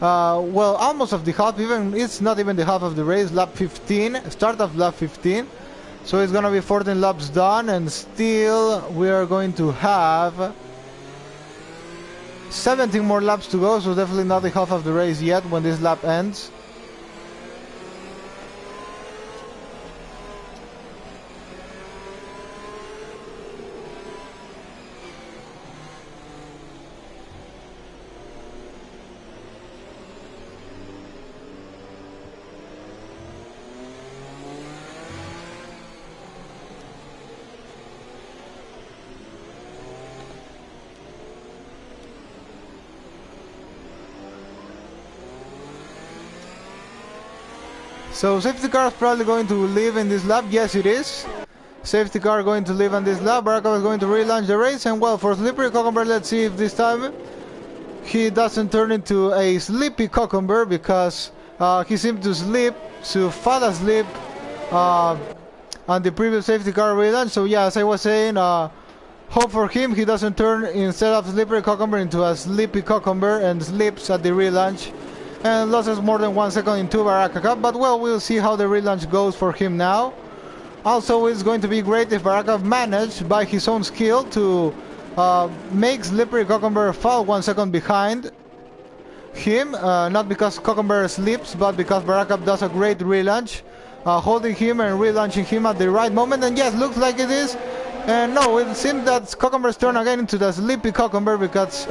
[SPEAKER 1] Well, almost of the half, even it's not even the half of the race, lap 15, start of lap 15. So it's gonna be 14 laps done, and still we are going to have 17 more laps to go, so definitely not the half of the race yet when this lap ends. So safety car is probably going to leave in this lap. Yes, it is. Safety car going to leave on this lap. Barakup is going to relaunch the race. And well, for Slippery Cucumber, let's see if this time he doesn't turn into a Sleepy Cucumber, because he seemed to fall asleep on the previous safety car relaunch. So yeah, as I was saying, hope for him he doesn't turn, instead of Slippery Cucumber, into a Sleepy Cucumber and sleeps at the relaunch and loses more than 1 second into Barakup. But well, we'll see how the relaunch goes for him now. Also, it's going to be great if Barakup managed by his own skill to make Slippery Cucumber fall 1 second behind him, not because Cucumber sleeps, but because Barakup does a great relaunch, holding him and relaunching him at the right moment. And yes, looks like it is. And no, it seems that Cucumber's turn again into the Sleepy Cucumber, because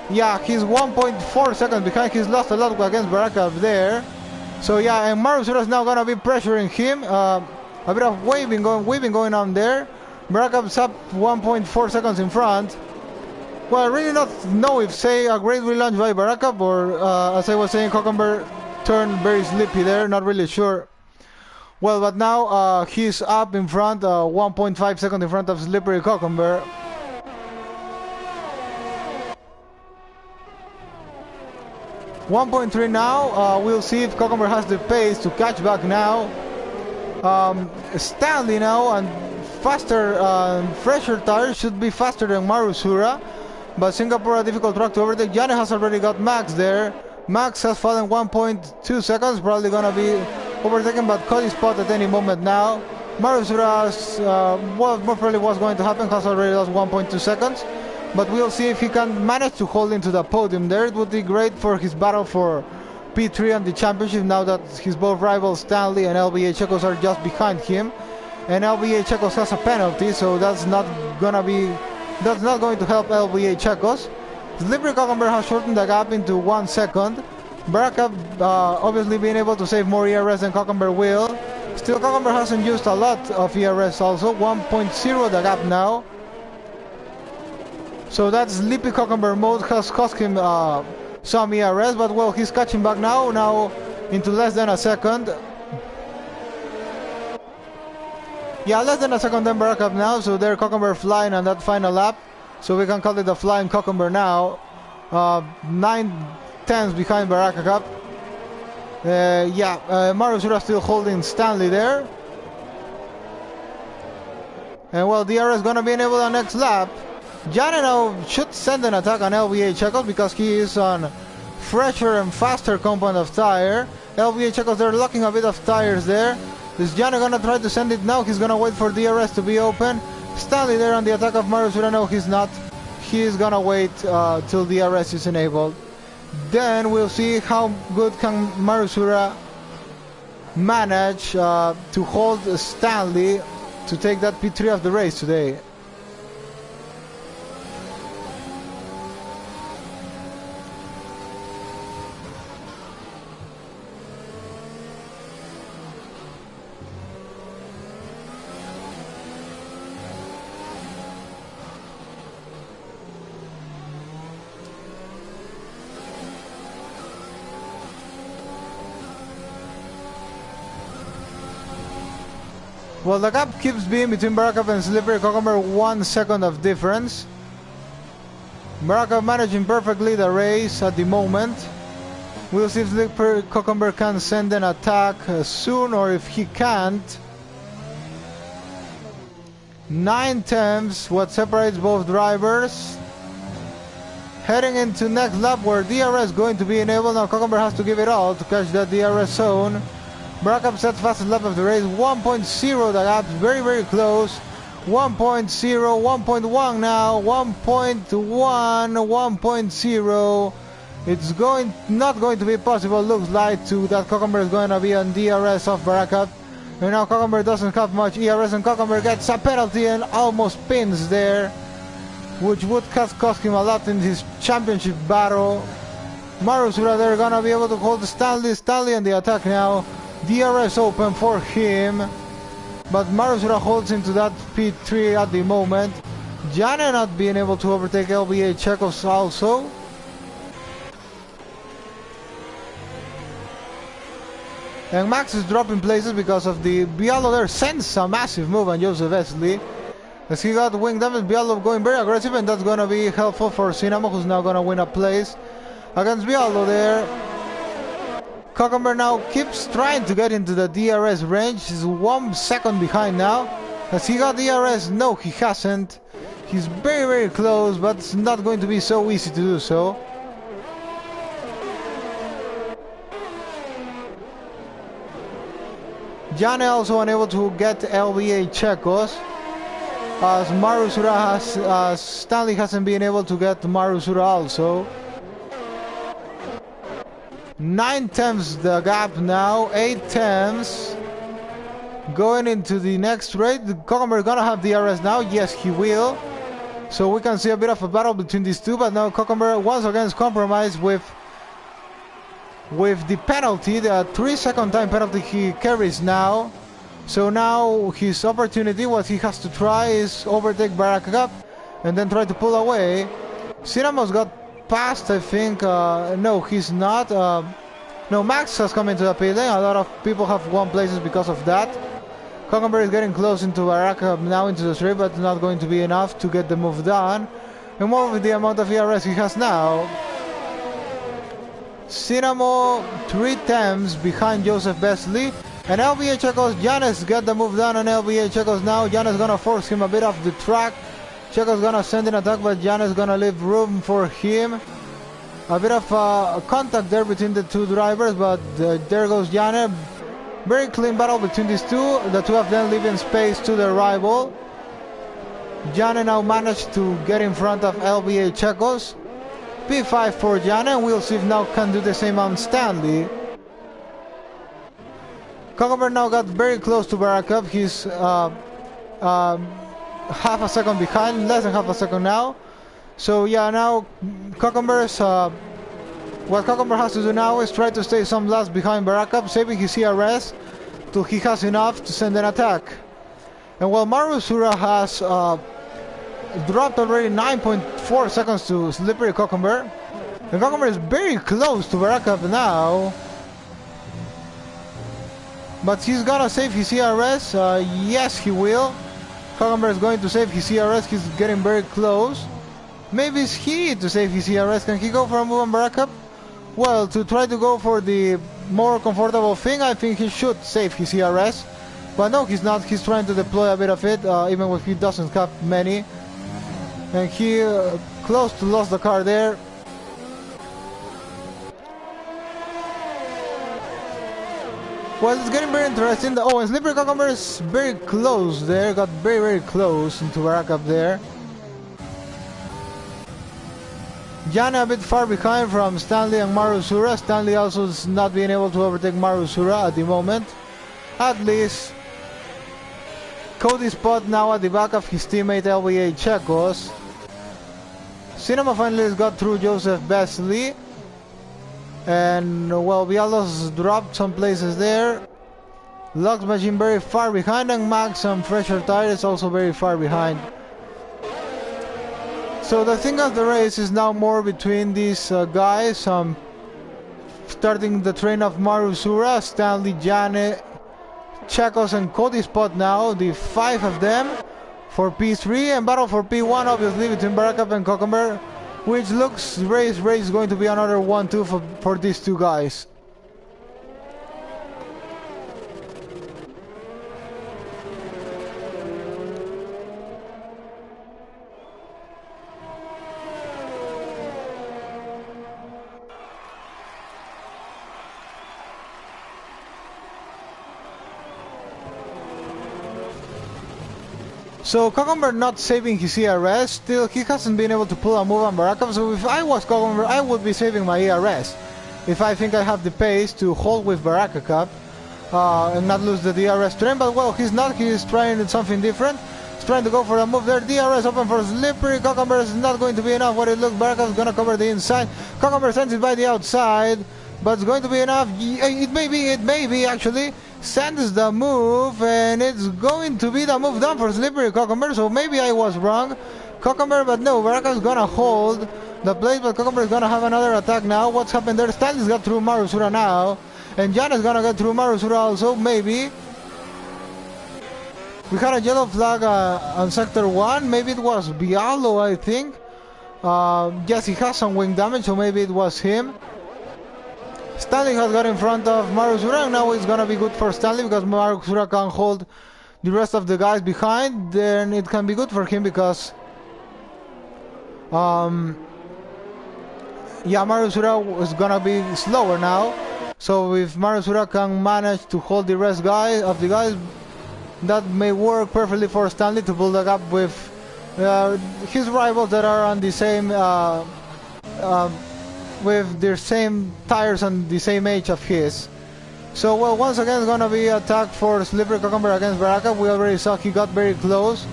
[SPEAKER 1] yeah, he's 1.4 seconds behind. He's lost a lot against Barakup there. So yeah, and Marusura is now gonna be pressuring him. A bit of waving going on there. Barakup's up 1.4 seconds in front. Well, I really not know if, say, a great relaunch by Barakup, or as I was saying, Cucumber turned very sleepy there. Not really sure. Well, but now he's up in front, 1.5 seconds in front of Slippery Cucumber. 1.3 now. We'll see if Cucumber has the pace to catch back now. Stanley now on faster, fresher tires should be faster than Marusura. But Singapore a difficult track to overtake. Gianni has already got Max there. Max has fallen 1.2 seconds, probably gonna be overtaken, but Cody's spot at any moment now. Marusura's, what more probably was going to happen, has already lost 1.2 seconds. But we'll see if he can manage to hold into the podium there. It would be great for his battle for P3 and the championship now that his both rivals Stanley and LBA Checos are just behind him. And LBA Checos has a penalty, so that's not going to help LBA Checos. Slippery Cucumber has shortened the gap into 1 second. Baraka obviously being able to save more ERS than Cucumber will. Still, Cucumber hasn't used a lot of ERS also. 1.0 the gap now. So that Sleepy Cucumber mode has cost him some ERS, but well, he's catching back now into less than a second. Yeah, less than a second then Baraka now, so there Cucumber flying on that final lap. So we can call it a flying Cucumber now. 9/10 behind Baraka Cup. Marusura still holding Stanley there. And well, DRS gonna be enabled on next lap. Gianni now should send an attack on LBA Checos because he is on fresher and faster compound of tire. LBA Checos, they're locking a bit of tires there. Is Gianni gonna try to send it now? He's gonna wait for DRS to be open. Stanley there on the attack of Marusura. No, he's not. He's gonna wait till DRS is enabled. Then we'll see how good can Marusura manage to hold Stanley to take that P3 of the race today. Well, the gap keeps being between Baraka and Slippery Cucumber 1 second of difference. Baraka managing perfectly the race at the moment. We'll see if Slippery Cucumber can send an attack soon, or if he can't. 9/10, what separates both drivers. Heading into next lap where DRS is going to be enabled. Now Cucumber has to give it all to catch that DRS zone. Baraka sets fastest lap of the race, 1.0 the gap, very very close. 1.0, 1.1 now, 1.1, 1.0. It's not going to be possible, looks like, to that Cucumber is going to be on DRS of Baraka. And now Cucumber doesn't have much ERS, and Cucumber gets a penalty and almost pins there, which would have cost him a lot in his championship battle. Marusura, they're gonna be able to hold Stanley on the attack now. DRS open for him, but Marusura holds into that P3 at the moment. Gianni not being able to overtake LBA Checos also. And Max is dropping places because of the Bialo there sends a massive move on Joseph Esley. As he got wing damage, Bialo going very aggressive, and that's going to be helpful for Cinnamon, who's now going to win a place against Bialo there. Cucumber now keeps trying to get into the DRS range. He's 1 second behind now. Has he got DRS? No, he hasn't. He's very, very close, but it's not going to be so easy to do so. Gianni also unable to get LBA Checos, as Marusura has, Stanley hasn't been able to get Marusura also. 9/10 the gap now, 8/10 going into the next race. Cucumber is gonna have DRS now, yes he will. So we can see a bit of a battle between these two, but now Cucumber once again is compromised with the penalty, the 3-second time penalty he carries now. So now his opportunity, what he has to try is overtake Baraka Cup and then try to pull away. Cinnamon's got past, I think. No, he's not. No, Max has come into the pit lane. A lot of people have won places because of that. Cucumber is getting close into Baraka now into the straight, but not going to be enough to get the move done. And more with the amount of ERS he has now. Cinnamon 3 times behind Joseph Besley. And LBA Checos, Janes got the move done on LBA Checos now. Janes gonna force him a bit off the track. Checos gonna send an attack, but Janes gonna leave room for him. A bit of contact there between the two drivers, but there goes Janes. Very clean battle between these two. The two of them leaving space to their rival. Janes now managed to get in front of LBA Checos. P5 for Janes. We'll see if now can do the same on Stanley. Cucumber now got very close to Barakup. He's half a second behind, less than half a second now. So yeah, now Cucumber's what Cucumber has to do now is try to stay some laps behind Barakup, saving his CRS till he has enough to send an attack. And while Marusura has dropped already 9.4 seconds to Slippery Cucumber, and Cucumber is very close to Barakup now. But he's gonna save his CRS. Yes, he will. Cucumber is going to save his CRS. He's getting very close. Maybe it's he to save his CRS. Can he go for a move on Barakup? Well, to try to go for the more comfortable thing, I think he should save his CRS. But no, he's not. He's trying to deploy a bit of it, even if he doesn't have many. And he close to lost the car there. Well, it's getting very interesting. Oh, and Slippery Cucumber is very close there. Got very, very close into Barakup there. Janes a bit far behind from Stanley and Marusura. Stanley also is not being able to overtake Marusura at the moment. At least, Cody Spot now at the back of his teammate LBA Checos. Cinema finally got through Joseph Besley. And well, Villalobos dropped some places there. Lux Machine very far behind, and Max and Fresher Tire is also very far behind. So the thing of the race is now more between these guys. Starting the train of Marusura, Stanley, Janes, Checos and Cody Spot now. The 5 of them for P3, and battle for P1 obviously between Barakup and Cucumber. Which looks race is going to be another 1-2 for these two guys. So Cucumber not saving his ERS, still he hasn't been able to pull a move on Barakup, so if I was Cucumber I would be saving my ERS. If I think I have the pace to hold with Barakup and not lose the DRS train, but well, he's not, he's trying something different. He's trying to go for a move there, DRS open for Slippery, Cucumber is not going to be enough. What it looks, Barakup is going to cover the inside, Cucumber sends it by the outside, but it's going to be enough. It may be actually. Sends the move, and it's going to be the move done for Slippery Cucumber, so maybe I was wrong. Cucumber, but no, Barakup is gonna hold the place, but Cucumber is gonna have another attack now. What's happened there? Stanley's got through Marusura now, and Janes is gonna get through Marusura also, maybe. We had a yellow flag on Sector 1, maybe it was Bialo, I think. Yes, he has some wing damage, so maybe it was him. Stanley has got in front of Marusura, and now it's gonna be good for Stanley because Marusura can hold the rest of the guys behind. Then it can be good for him because yeah, Marusura is gonna be slower now. So if Marusura can manage to hold the rest of the guys, that may work perfectly for Stanley to build a gap with his rivals that are on the same with their same tires and the same age of his. So well, once again it's gonna be attack for Slippery Cucumber against Barakup. We already saw he got very close,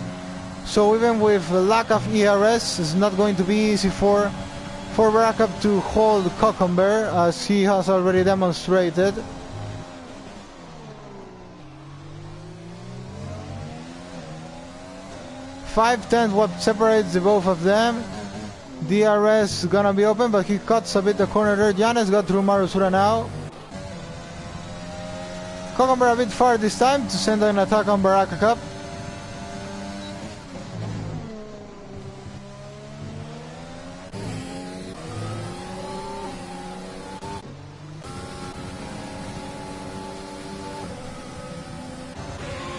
[SPEAKER 1] so even with lack of ERS it's not going to be easy for Barakup to hold Cucumber, as he has already demonstrated. .5 what separates the both of them. DRS is gonna be open, but he cuts a bit the corner there. Janes got through Marusura now. Cucumber a bit far this time to send an attack on Barakup.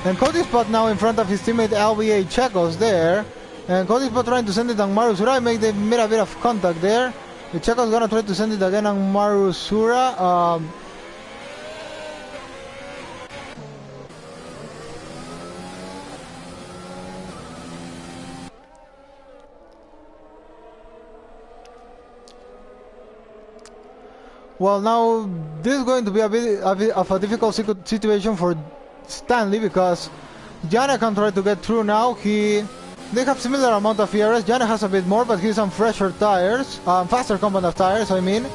[SPEAKER 1] And Cody Spot now in front of his teammate LBA Checos there. And Cody Spot trying to send it on Marusura. They made a bit of contact there. The Checos gonna try to send it again on Marusura. Well, now this is going to be a bit of a difficult situation for Stanley because Janne can try to get through now. They have similar amount of ERS. Janne has a bit more, but he's on fresher tires, faster compound of tires, I mean.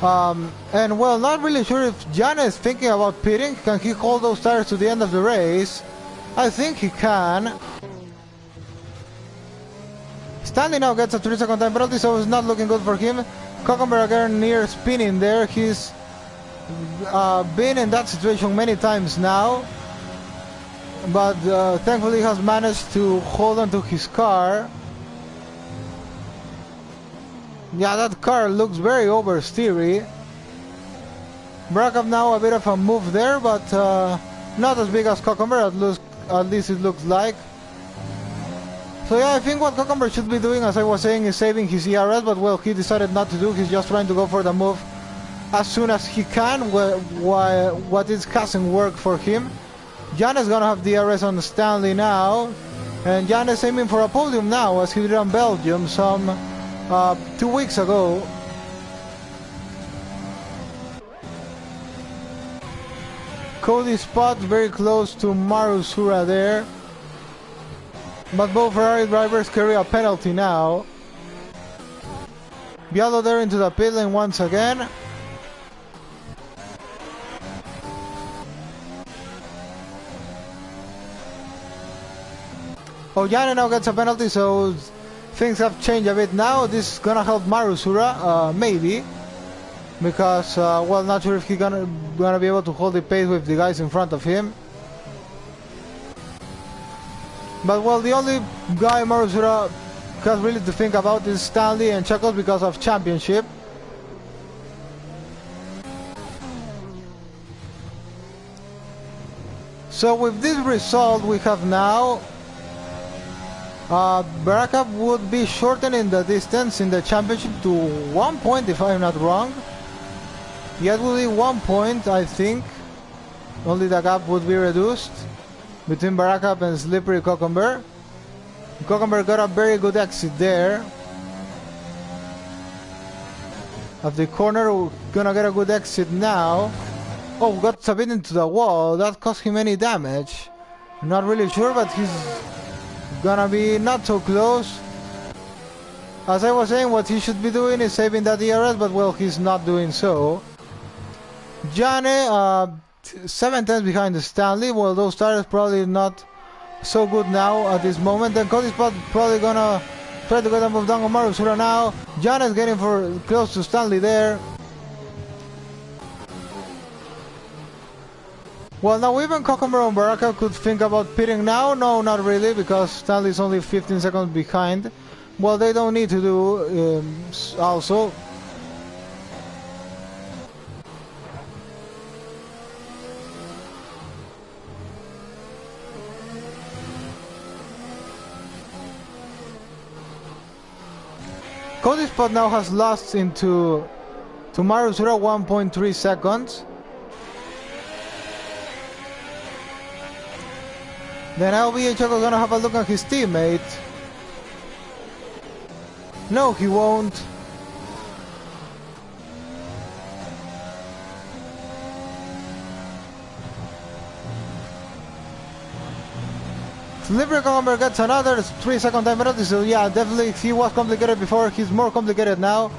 [SPEAKER 1] And well, not really sure if Janne is thinking about pitting. Can he hold those tires to the end of the race? I think he can. Stanley now gets a 3-second time penalty, so it's not looking good for him. Cockenberg again near spinning there. He's been in that situation many times now, but thankfully he has managed to hold on to his car. Yeah, that car looks very oversteery. Brakov now a bit of a move there, but not as big as Cockenberg, at least it looks like. So yeah, I think what Cockenberg should be doing, as I was saying, is saving his ERS, but well, he decided not to do. He's just trying to go for the move as soon as he can, what is hasn't worked for him. Janne's gonna have DRS on Stanley now, and Janne's aiming for a podium now, as he did on Belgium some 2 weeks ago. Cody Spot very close to Marusura there. But both Ferrari drivers carry a penalty now. Bialo there into the pit lane once again. Oh, Janne now gets a penalty, so things have changed a bit now. This is gonna help Marusura, maybe. Because, well, not sure if he's gonna be able to hold the pace with the guys in front of him. But well, the only guy Marusura has really to think about is Stanley and Checos because of championship. So with this result we have now, Barakup would be shortening the distance in the championship to 1 point, if I'm not wrong. Yeah, it will be 1 point, I think. Only the gap would be reduced between Barakup and Slippery Cockenberg. Cockenberg got a very good exit there. At the corner, we're gonna get a good exit now. Oh, got a bit into the wall. That cost him any damage. Not really sure, but he's gonna be not so close. As I was saying, what he should be doing is saving that DRS, but well, he's not doing so. Janne, 7 tenths behind the Stanley. Well, those tires probably not so good now at this moment. Then Cody Spot probably gonna try to get a move down on Marusura now. Janne is getting for close to Stanley there. Well, now even Cockenberg and Barakup could think about pitting now. No, not really, because Stanley is only 15 seconds behind. Well, they don't need to do also. Cody Spot now has lost into Marusura 1.3 seconds. Then LBA Choco gonna have a look at his teammate. No, he won't. Slippery Cockenberg gets another 3-second time penalty, so yeah, definitely if he was complicated before, he's more complicated now.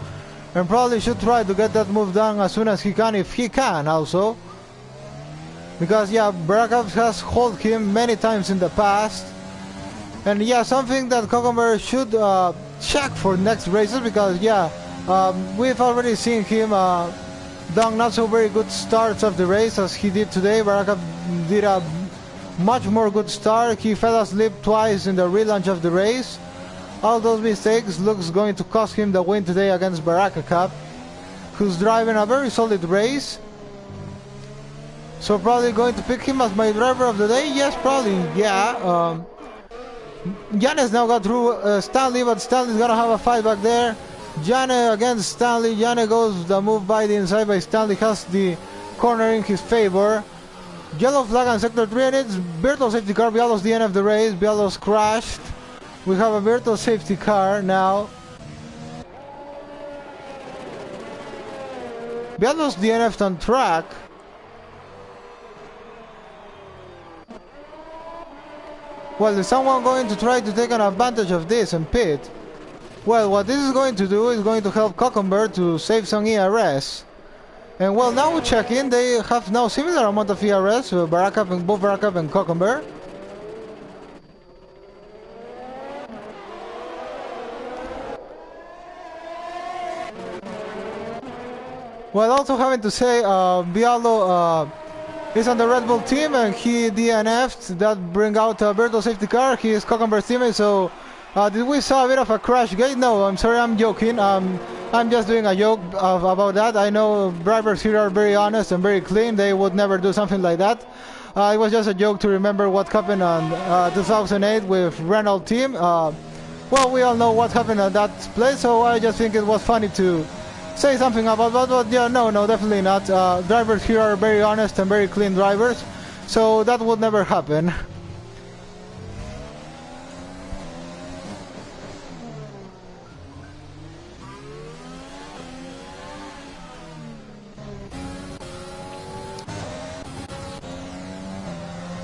[SPEAKER 1] And probably should try to get that move done as soon as he can, if he can also. Because yeah, Barakup has held him many times in the past. And yeah, something that Cockenberg should check for next races, because yeah, we've already seen him done not so very good starts of the race as he did today. Barakup did a much more good start. He fell asleep twice in the relaunch of the race. All those mistakes looks going to cost him the win today against Barakup, who's driving a very solid race. So probably going to pick him as my driver of the day? Yes, probably, yeah. Jane's now got through Stanley, but Stanley's gonna have a fight back there. Jane against Stanley. Jane goes the move by the inside, by Stanley has the corner in his favor. Yellow flag on sector 3, and it's virtual safety car. Bialo's DNF the race. Bialo's crashed. We have a virtual safety car now. Bialo's DNF'd on track. Well, is someone going to try to take an advantage of this and pit? Well, what this is going to do is going to help Cucumber to save some ERS. And well, now we check in, they have now similar amount of ERS, both Barakup and Cucumber. Well, also having to say, Bialo is on the Red Bull team and he DNF'd. That bring out a virtual safety car. He is Cucumber's teammate, so did we saw a bit of a crash gate? No, I'm sorry, I'm joking. I'm just doing a joke about that. I know drivers here are very honest and very clean. They would never do something like that. It was just a joke to remember what happened on 2008 with Renault team. Well, we all know what happened at that place, so I just think it was funny to say something about that. But yeah, no, definitely not. Drivers here are very honest and very clean drivers, so that would never happen.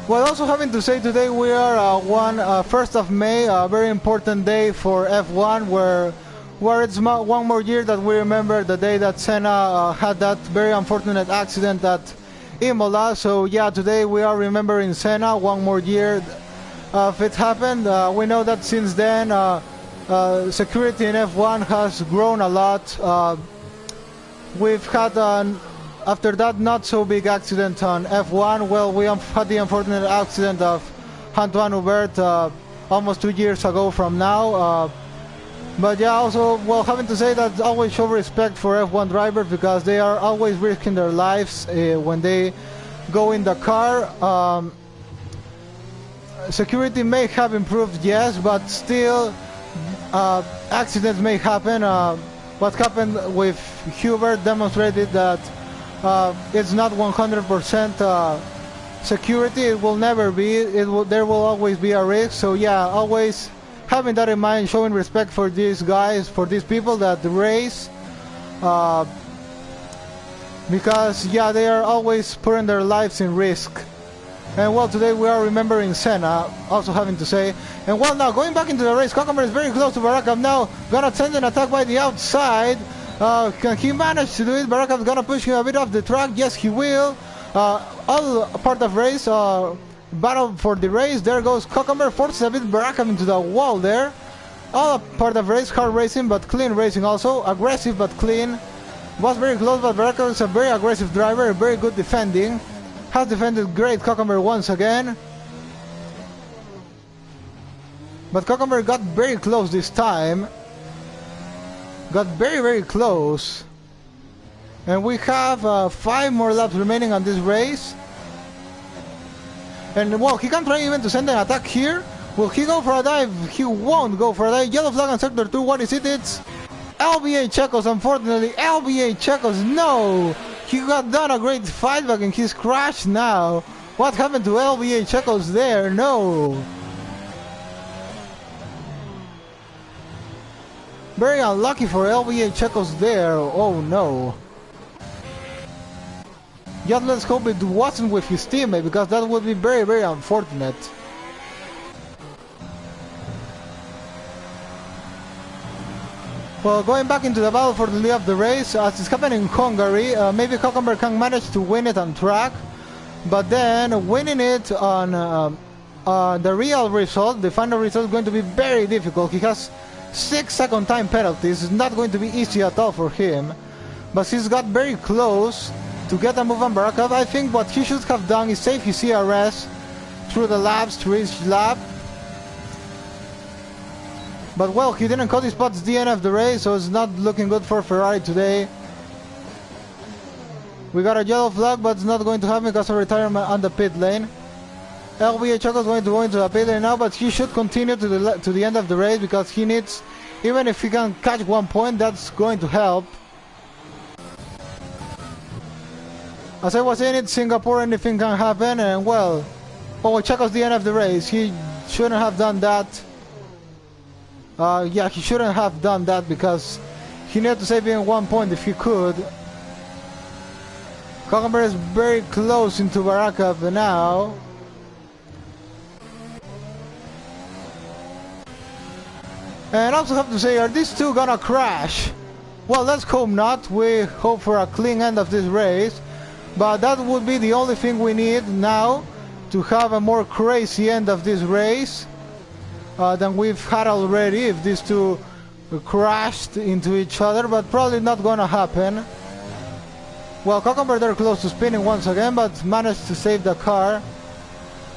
[SPEAKER 1] Well, also having to say today we are 1st of May, a very important day for F1, where it's one more year that we remember the day that Senna had that very unfortunate accident at Imola. So yeah, today we are remembering Senna, one more year of it happened. We know that since then security in F1 has grown a lot. We've had after that not so big accident on F1. Well, we have had the unfortunate accident of Antoine Hubert almost 2 years ago from now. But yeah, also, well, having to say that always show respect for F1 drivers, because they are always risking their lives when they go in the car. Security may have improved, yes, but still accidents may happen. What happened with Hubert demonstrated that it's not 100% security. It will never be. There will always be a risk. So yeah, always having that in mind, showing respect for these guys, for these people that race, because yeah, they are always putting their lives in risk. And well, today we are remembering Senna, also having to say. And well, now going back into the race, Cucumber is very close to Barakup now, gonna send an attack by the outside. Can he manage to do it? Barakup's gonna push him a bit off the track. Yes, he will. All part of race, battle for the race. There goes Cucumber, forces a bit Barakup into the wall there. All part of race, hard racing, but clean racing also. Aggressive but clean. Was very close, but Barakup is a very aggressive driver, very good defending. Has defended great Cucumber once again. But Cucumber got very close this time. Got very, very close. And we have 5 more laps remaining on this race. And well, he can try even to send an attack here. Will he go for a dive? He won't go for a dive. Yellow flag on sector 2. What is it? It's LBA Checos, unfortunately. LBA Checos, no! He got done a great fight back and he's crashed now. What happened to LBA Checos there? No! Very unlucky for LBA Checos there. Oh no. Just let's hope it wasn't with his teammate, because that would be very, very unfortunate. Well, going back into the battle for the lead of the race, as is happening in Hungary, maybe Cucumber can manage to win it on track, but then winning it on the real result, the final result, is going to be very difficult. He has 6 second time penalties. It's not going to be easy at all for him, but he's got very close to get a move on Barakup. I think what he should have done is save his CRS through the laps to each lap. But well, he didn't cut his spots DNF the race, so it's not looking good for Ferrari today. We got a yellow flag, but it's not going to happen because of retirement on the pit lane. LBA Choco is going to go into the pit lane now, but he should continue to the end of the race because he needs, even if he can catch 1 point, that's going to help. As I was saying, it's Singapore, anything can happen, and well, Choco's the end of the race. He shouldn't have done that. Yeah, he shouldn't have done that because he needed to save in 1 point if he could. Cucumber is very close into Baraka now. And I also have to say, are these two gonna crash? Well, let's hope not. We hope for a clean end of this race. But that would be the only thing we need now to have a more crazy end of this race than we've had already if these two crashed into each other, but probably not gonna happen. Well, Cucumber, they're close to spinning once again, but managed to save the car.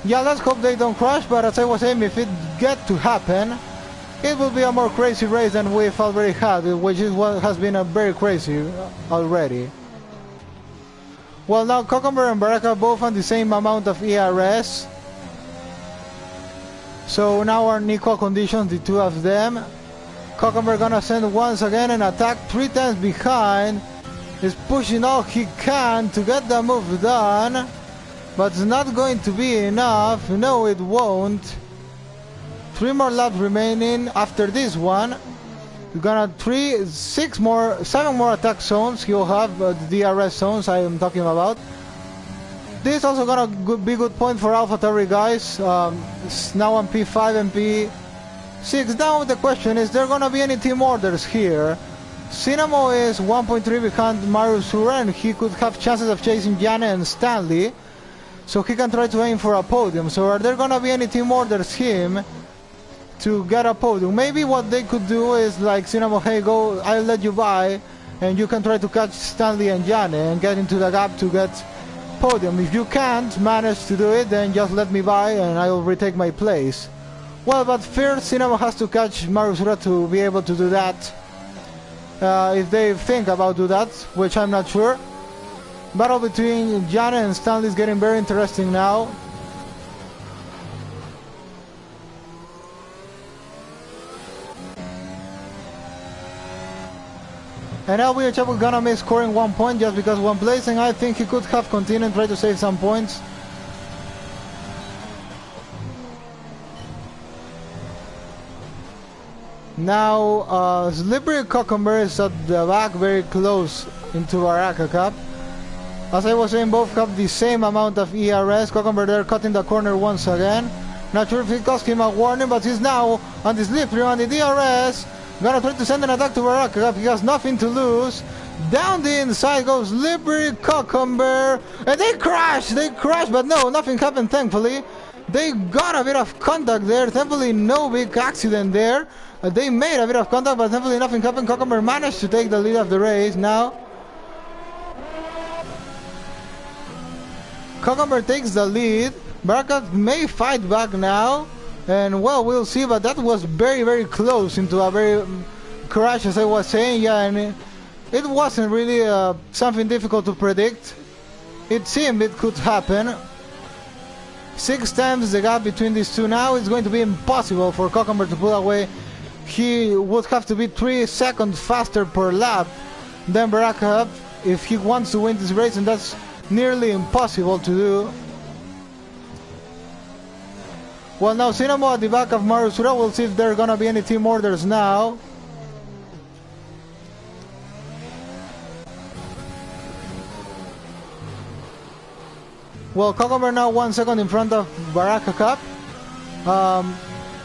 [SPEAKER 1] Yeah, let's hope they don't crash, but as I was saying, if it get to happen, it will be a more crazy race than we've already had, which is what has been a very crazy already. Well, now Cucumber and Baraka both on the same amount of ERS. So now our equal conditions, the two of them. Cucumber gonna send once again and attack 3 times behind. Is pushing all he can to get the move done, but it's not going to be enough. No, it won't. 3 more laps remaining after this one. We're gonna 7 more attack zones. He'll have the DRS zones I am talking about. This is also gonna be good point for AlphaTauri guys. It's now on P5 and P6. Now the question is, there gonna be any team orders here? Cinnamo is 1.3 behind Marusura, and he could have chances of chasing Jane and Stanley, so he can try to aim for a podium. So are there gonna be any team orders him to get a podium? Maybe what they could do is like, Cinnamo, hey, go, I'll let you by, and you can try to catch Stanley and Jane and get into the gap to get podium. If you can't manage to do it, then just let me by and I will retake my place. Well, but first Cinnamo has to catch Marusura to be able to do that. If they think about do that, which I'm not sure. Battle between Jana and Stanley is getting very interesting now. And now we are gonna miss scoring 1 point just because one placing. I think he could have continued and try to save some points. Now, Slippery Cucumber is at the back, very close into Baraka Cup. As I was saying, both have the same amount of ERS. Cucumber there cutting the corner once again. Not sure if it cost him a warning, but he's now on the Slippery on the DRS. Gonna try to send an attack to Baraka Cup. He has nothing to lose. Down the inside goes Slippery Cucumber. And they crashed, but no, nothing happened, thankfully. They got a bit of contact there. Thankfully, no big accident there. They made a bit of contact, but thankfully nothing happened. Cucumber managed to take the lead of the race now. Cucumber takes the lead. Baraka may fight back now. And well, we'll see, but that was very, very close into a very crash, as I was saying. Yeah, and it wasn't really something difficult to predict. It seemed it could happen. 6 times the gap between these two now. It's going to be impossible for Cucumber to pull away. He would have to be 3 seconds faster per lap than Baraka if he wants to win this race, and that's nearly impossible to do. Well, now Cinnamo at the back of Marusura. We'll see if there are gonna be any team orders now. Well, Cucumber now 1 second in front of Baraka Cup.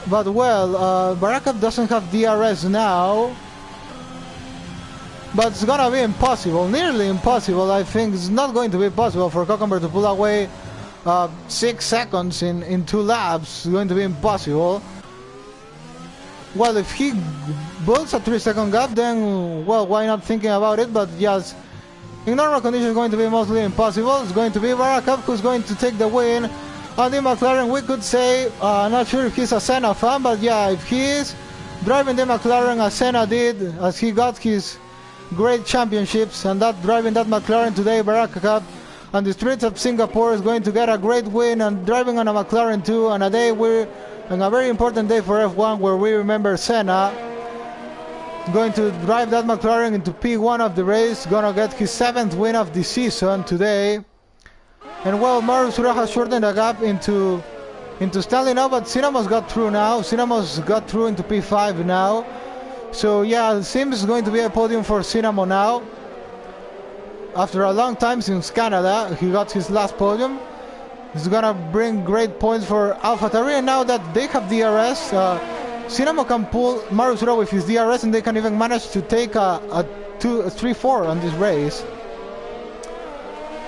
[SPEAKER 1] But well, Baraka doesn't have DRS now. But it's gonna be impossible, nearly impossible. I think it's not going to be possible for Cucumber to pull away 6 seconds in 2 laps. It's going to be impossible. Well, if he builds a 3-second gap, then, well, why not thinking about it? But yes, in normal conditions, it's going to be mostly impossible. It's going to be Baraka who's going to take the win. On the McLaren, we could say, not sure if he's a Senna fan, but yeah, if he is driving the McLaren as Senna did, as he got his great championships, and that driving that McLaren today, Baraka Cup, on the streets of Singapore is going to get a great win, and driving on a McLaren too, and a very important day for F1 where we remember Senna going to drive that McLaren into P1 of the race, gonna get his 7th win of the season today. And well, Marusura has shortened the gap into Stanley now, but Cinnamos got through now. Cinnamos got through into P5 now. So yeah, it seems it's going to be a podium for Cinnamo now. After a long time since Canada, he got his last podium. It's gonna bring great points for AlphaTauri, and now that they have DRS, Cinnamo can pull Marusura with his DRS, and they can even manage to take a 3-4 on this race.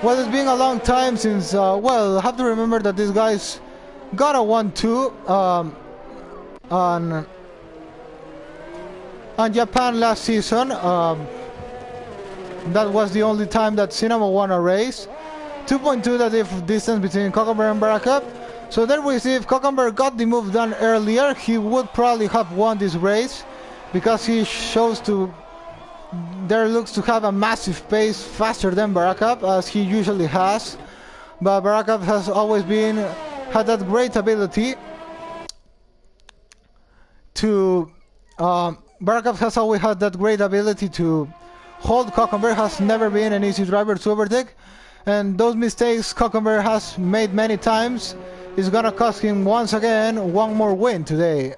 [SPEAKER 1] Well, it's been a long time since, well, have to remember that these guys got a 1-2 on Japan last season. That was the only time that Cinnamo won a race. 2.2 that distance between Cockenberg and Baraka. So there we see if Cockenberg got the move done earlier, he would probably have won this race, because he shows to looks to have a massive pace, faster than Baraka, as he usually has. But Baraka has always had that great ability to Baraka has always had that great ability to hold Cockenberg, has never been an easy driver to overtake, and those mistakes Cockenberg has made many times is gonna cost him once again one more win today.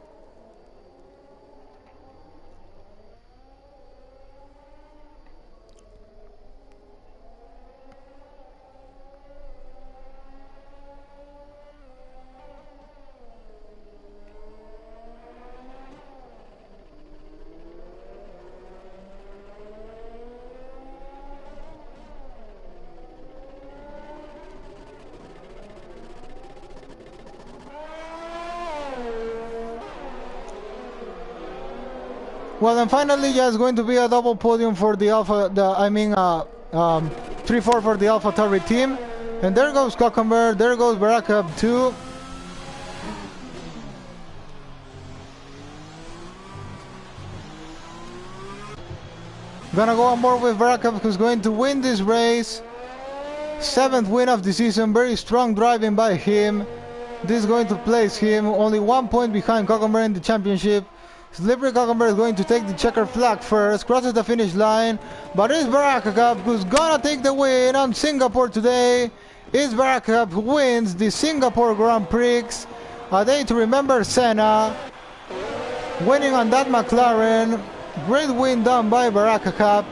[SPEAKER 1] Well, and finally, yeah, it's going to be a double podium for the 3-4 for the AlphaTauri team. And there goes Cockenberg, there goes Baraka too. Gonna go on board with Baraka, who's going to win this race. 7th win of the season, very strong driving by him. This is going to place him only 1 point behind Cockenberg in the championship. Slippery Cockenberg is going to take the checker flag first, crosses the finish line, but it's Baraka who's gonna take the win on Singapore today. It's Baraka who wins the Singapore Grand Prix, a day to remember Senna, winning on that McLaren. Great win done by Baraka.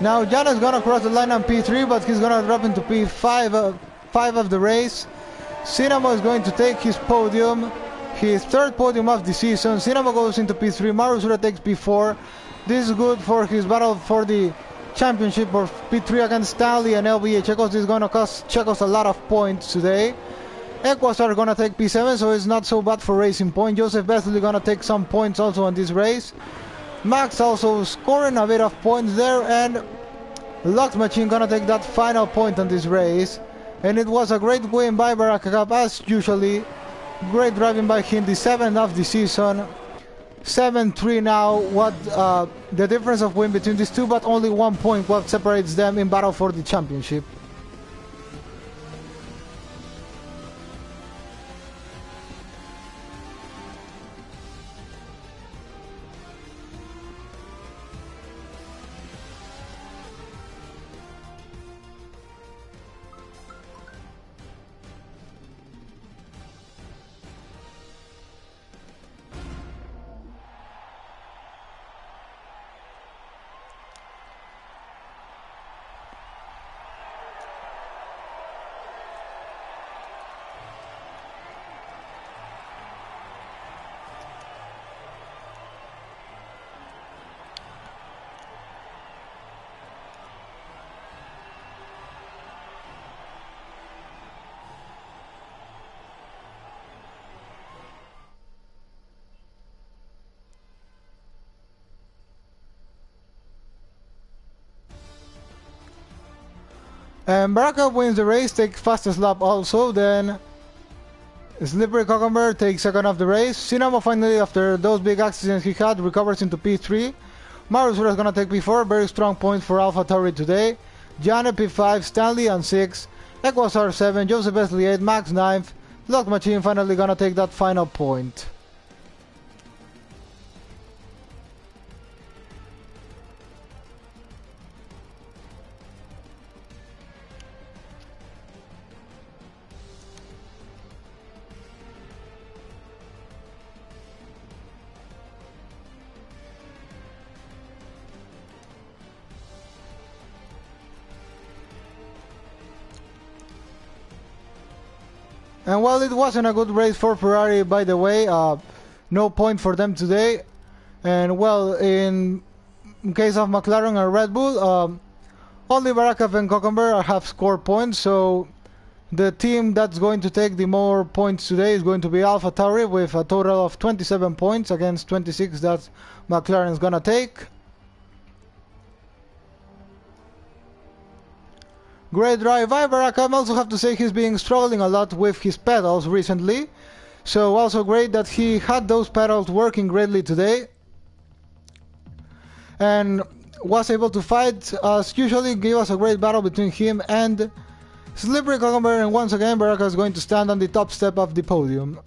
[SPEAKER 1] Now Jan is gonna cross the line on P3, but he's gonna drop into P5 of the race. Cinnamo is going to take his podium, his 3rd podium of the season. Cinnamo goes into P3, Marusura takes P4. This is good for his battle for the championship of P3 against Stanley and LBA Checos. This is gonna cost Checos a lot of points today. Equastar are gonna take P7, so it's not so bad for Racing Point. Joseph Besley gonna take some points also on this race. Max also scoring a bit of points there, and Lux Machine gonna take that final point on this race. And it was a great win by Baraka as usually. Great driving by him, the 7th of the season. 7-3 now. What the difference of win between these two, but only 1 point what separates them in battle for the championship. And Baraka wins the race, takes fastest lap also. Then Slippery Cucumber takes second of the race. Cinnamon finally, after those big accidents he had, recovers into P3. Marusura is gonna take P4, very strong points for AlphaTauri today. Janet P5, Stanley on 6, Equasar 7, Joseph Besley 8, Max 9th. Lock Machine finally gonna take that final point. And while it wasn't a good race for Ferrari, by the way, no point for them today. And well, in case of McLaren and Red Bull, only Barakov and Cucumber have scored points. So the team that's going to take the more points today is going to be AlphaTauri with a total of 27 points against 26 that McLaren's gonna take. Great drive by Barakov. I also have to say he's been struggling a lot with his pedals recently. So also great that he had those pedals working greatly today. And was able to fight as usually, gave us a great battle between him and Slippery Cucumber. And once again Barakov is going to stand on the top step of the podium.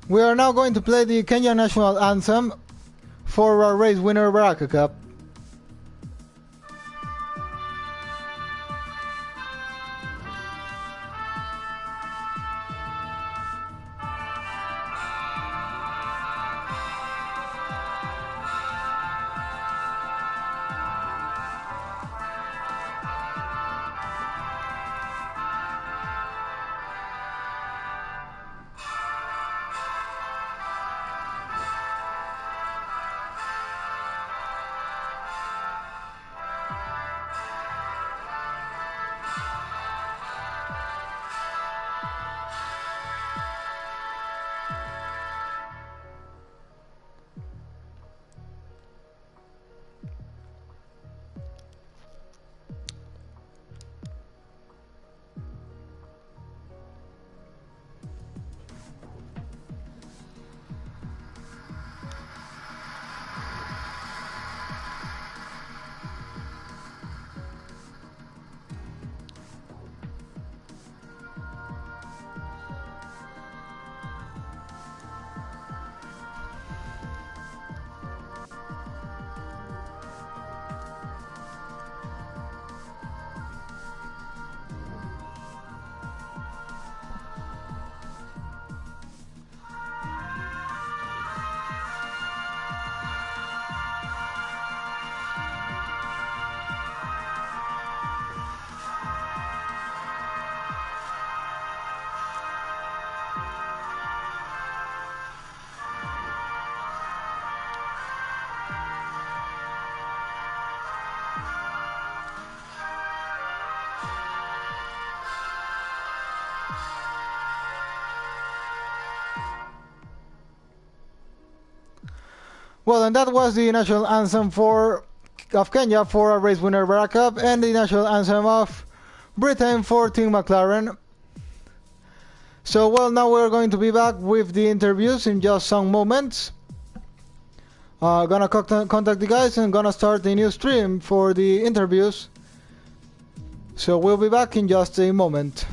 [SPEAKER 1] We are now going to play the Kenya National Anthem for our race winner Baraka Cup. Well, and that was the national anthem of Kenya for our race winner Baraka Cup, and the national anthem of Britain for Team McLaren. So, well, now we're going to be back with the interviews in just some moments. Gonna contact the guys and gonna start a new stream for the interviews. So we'll be back in just a moment.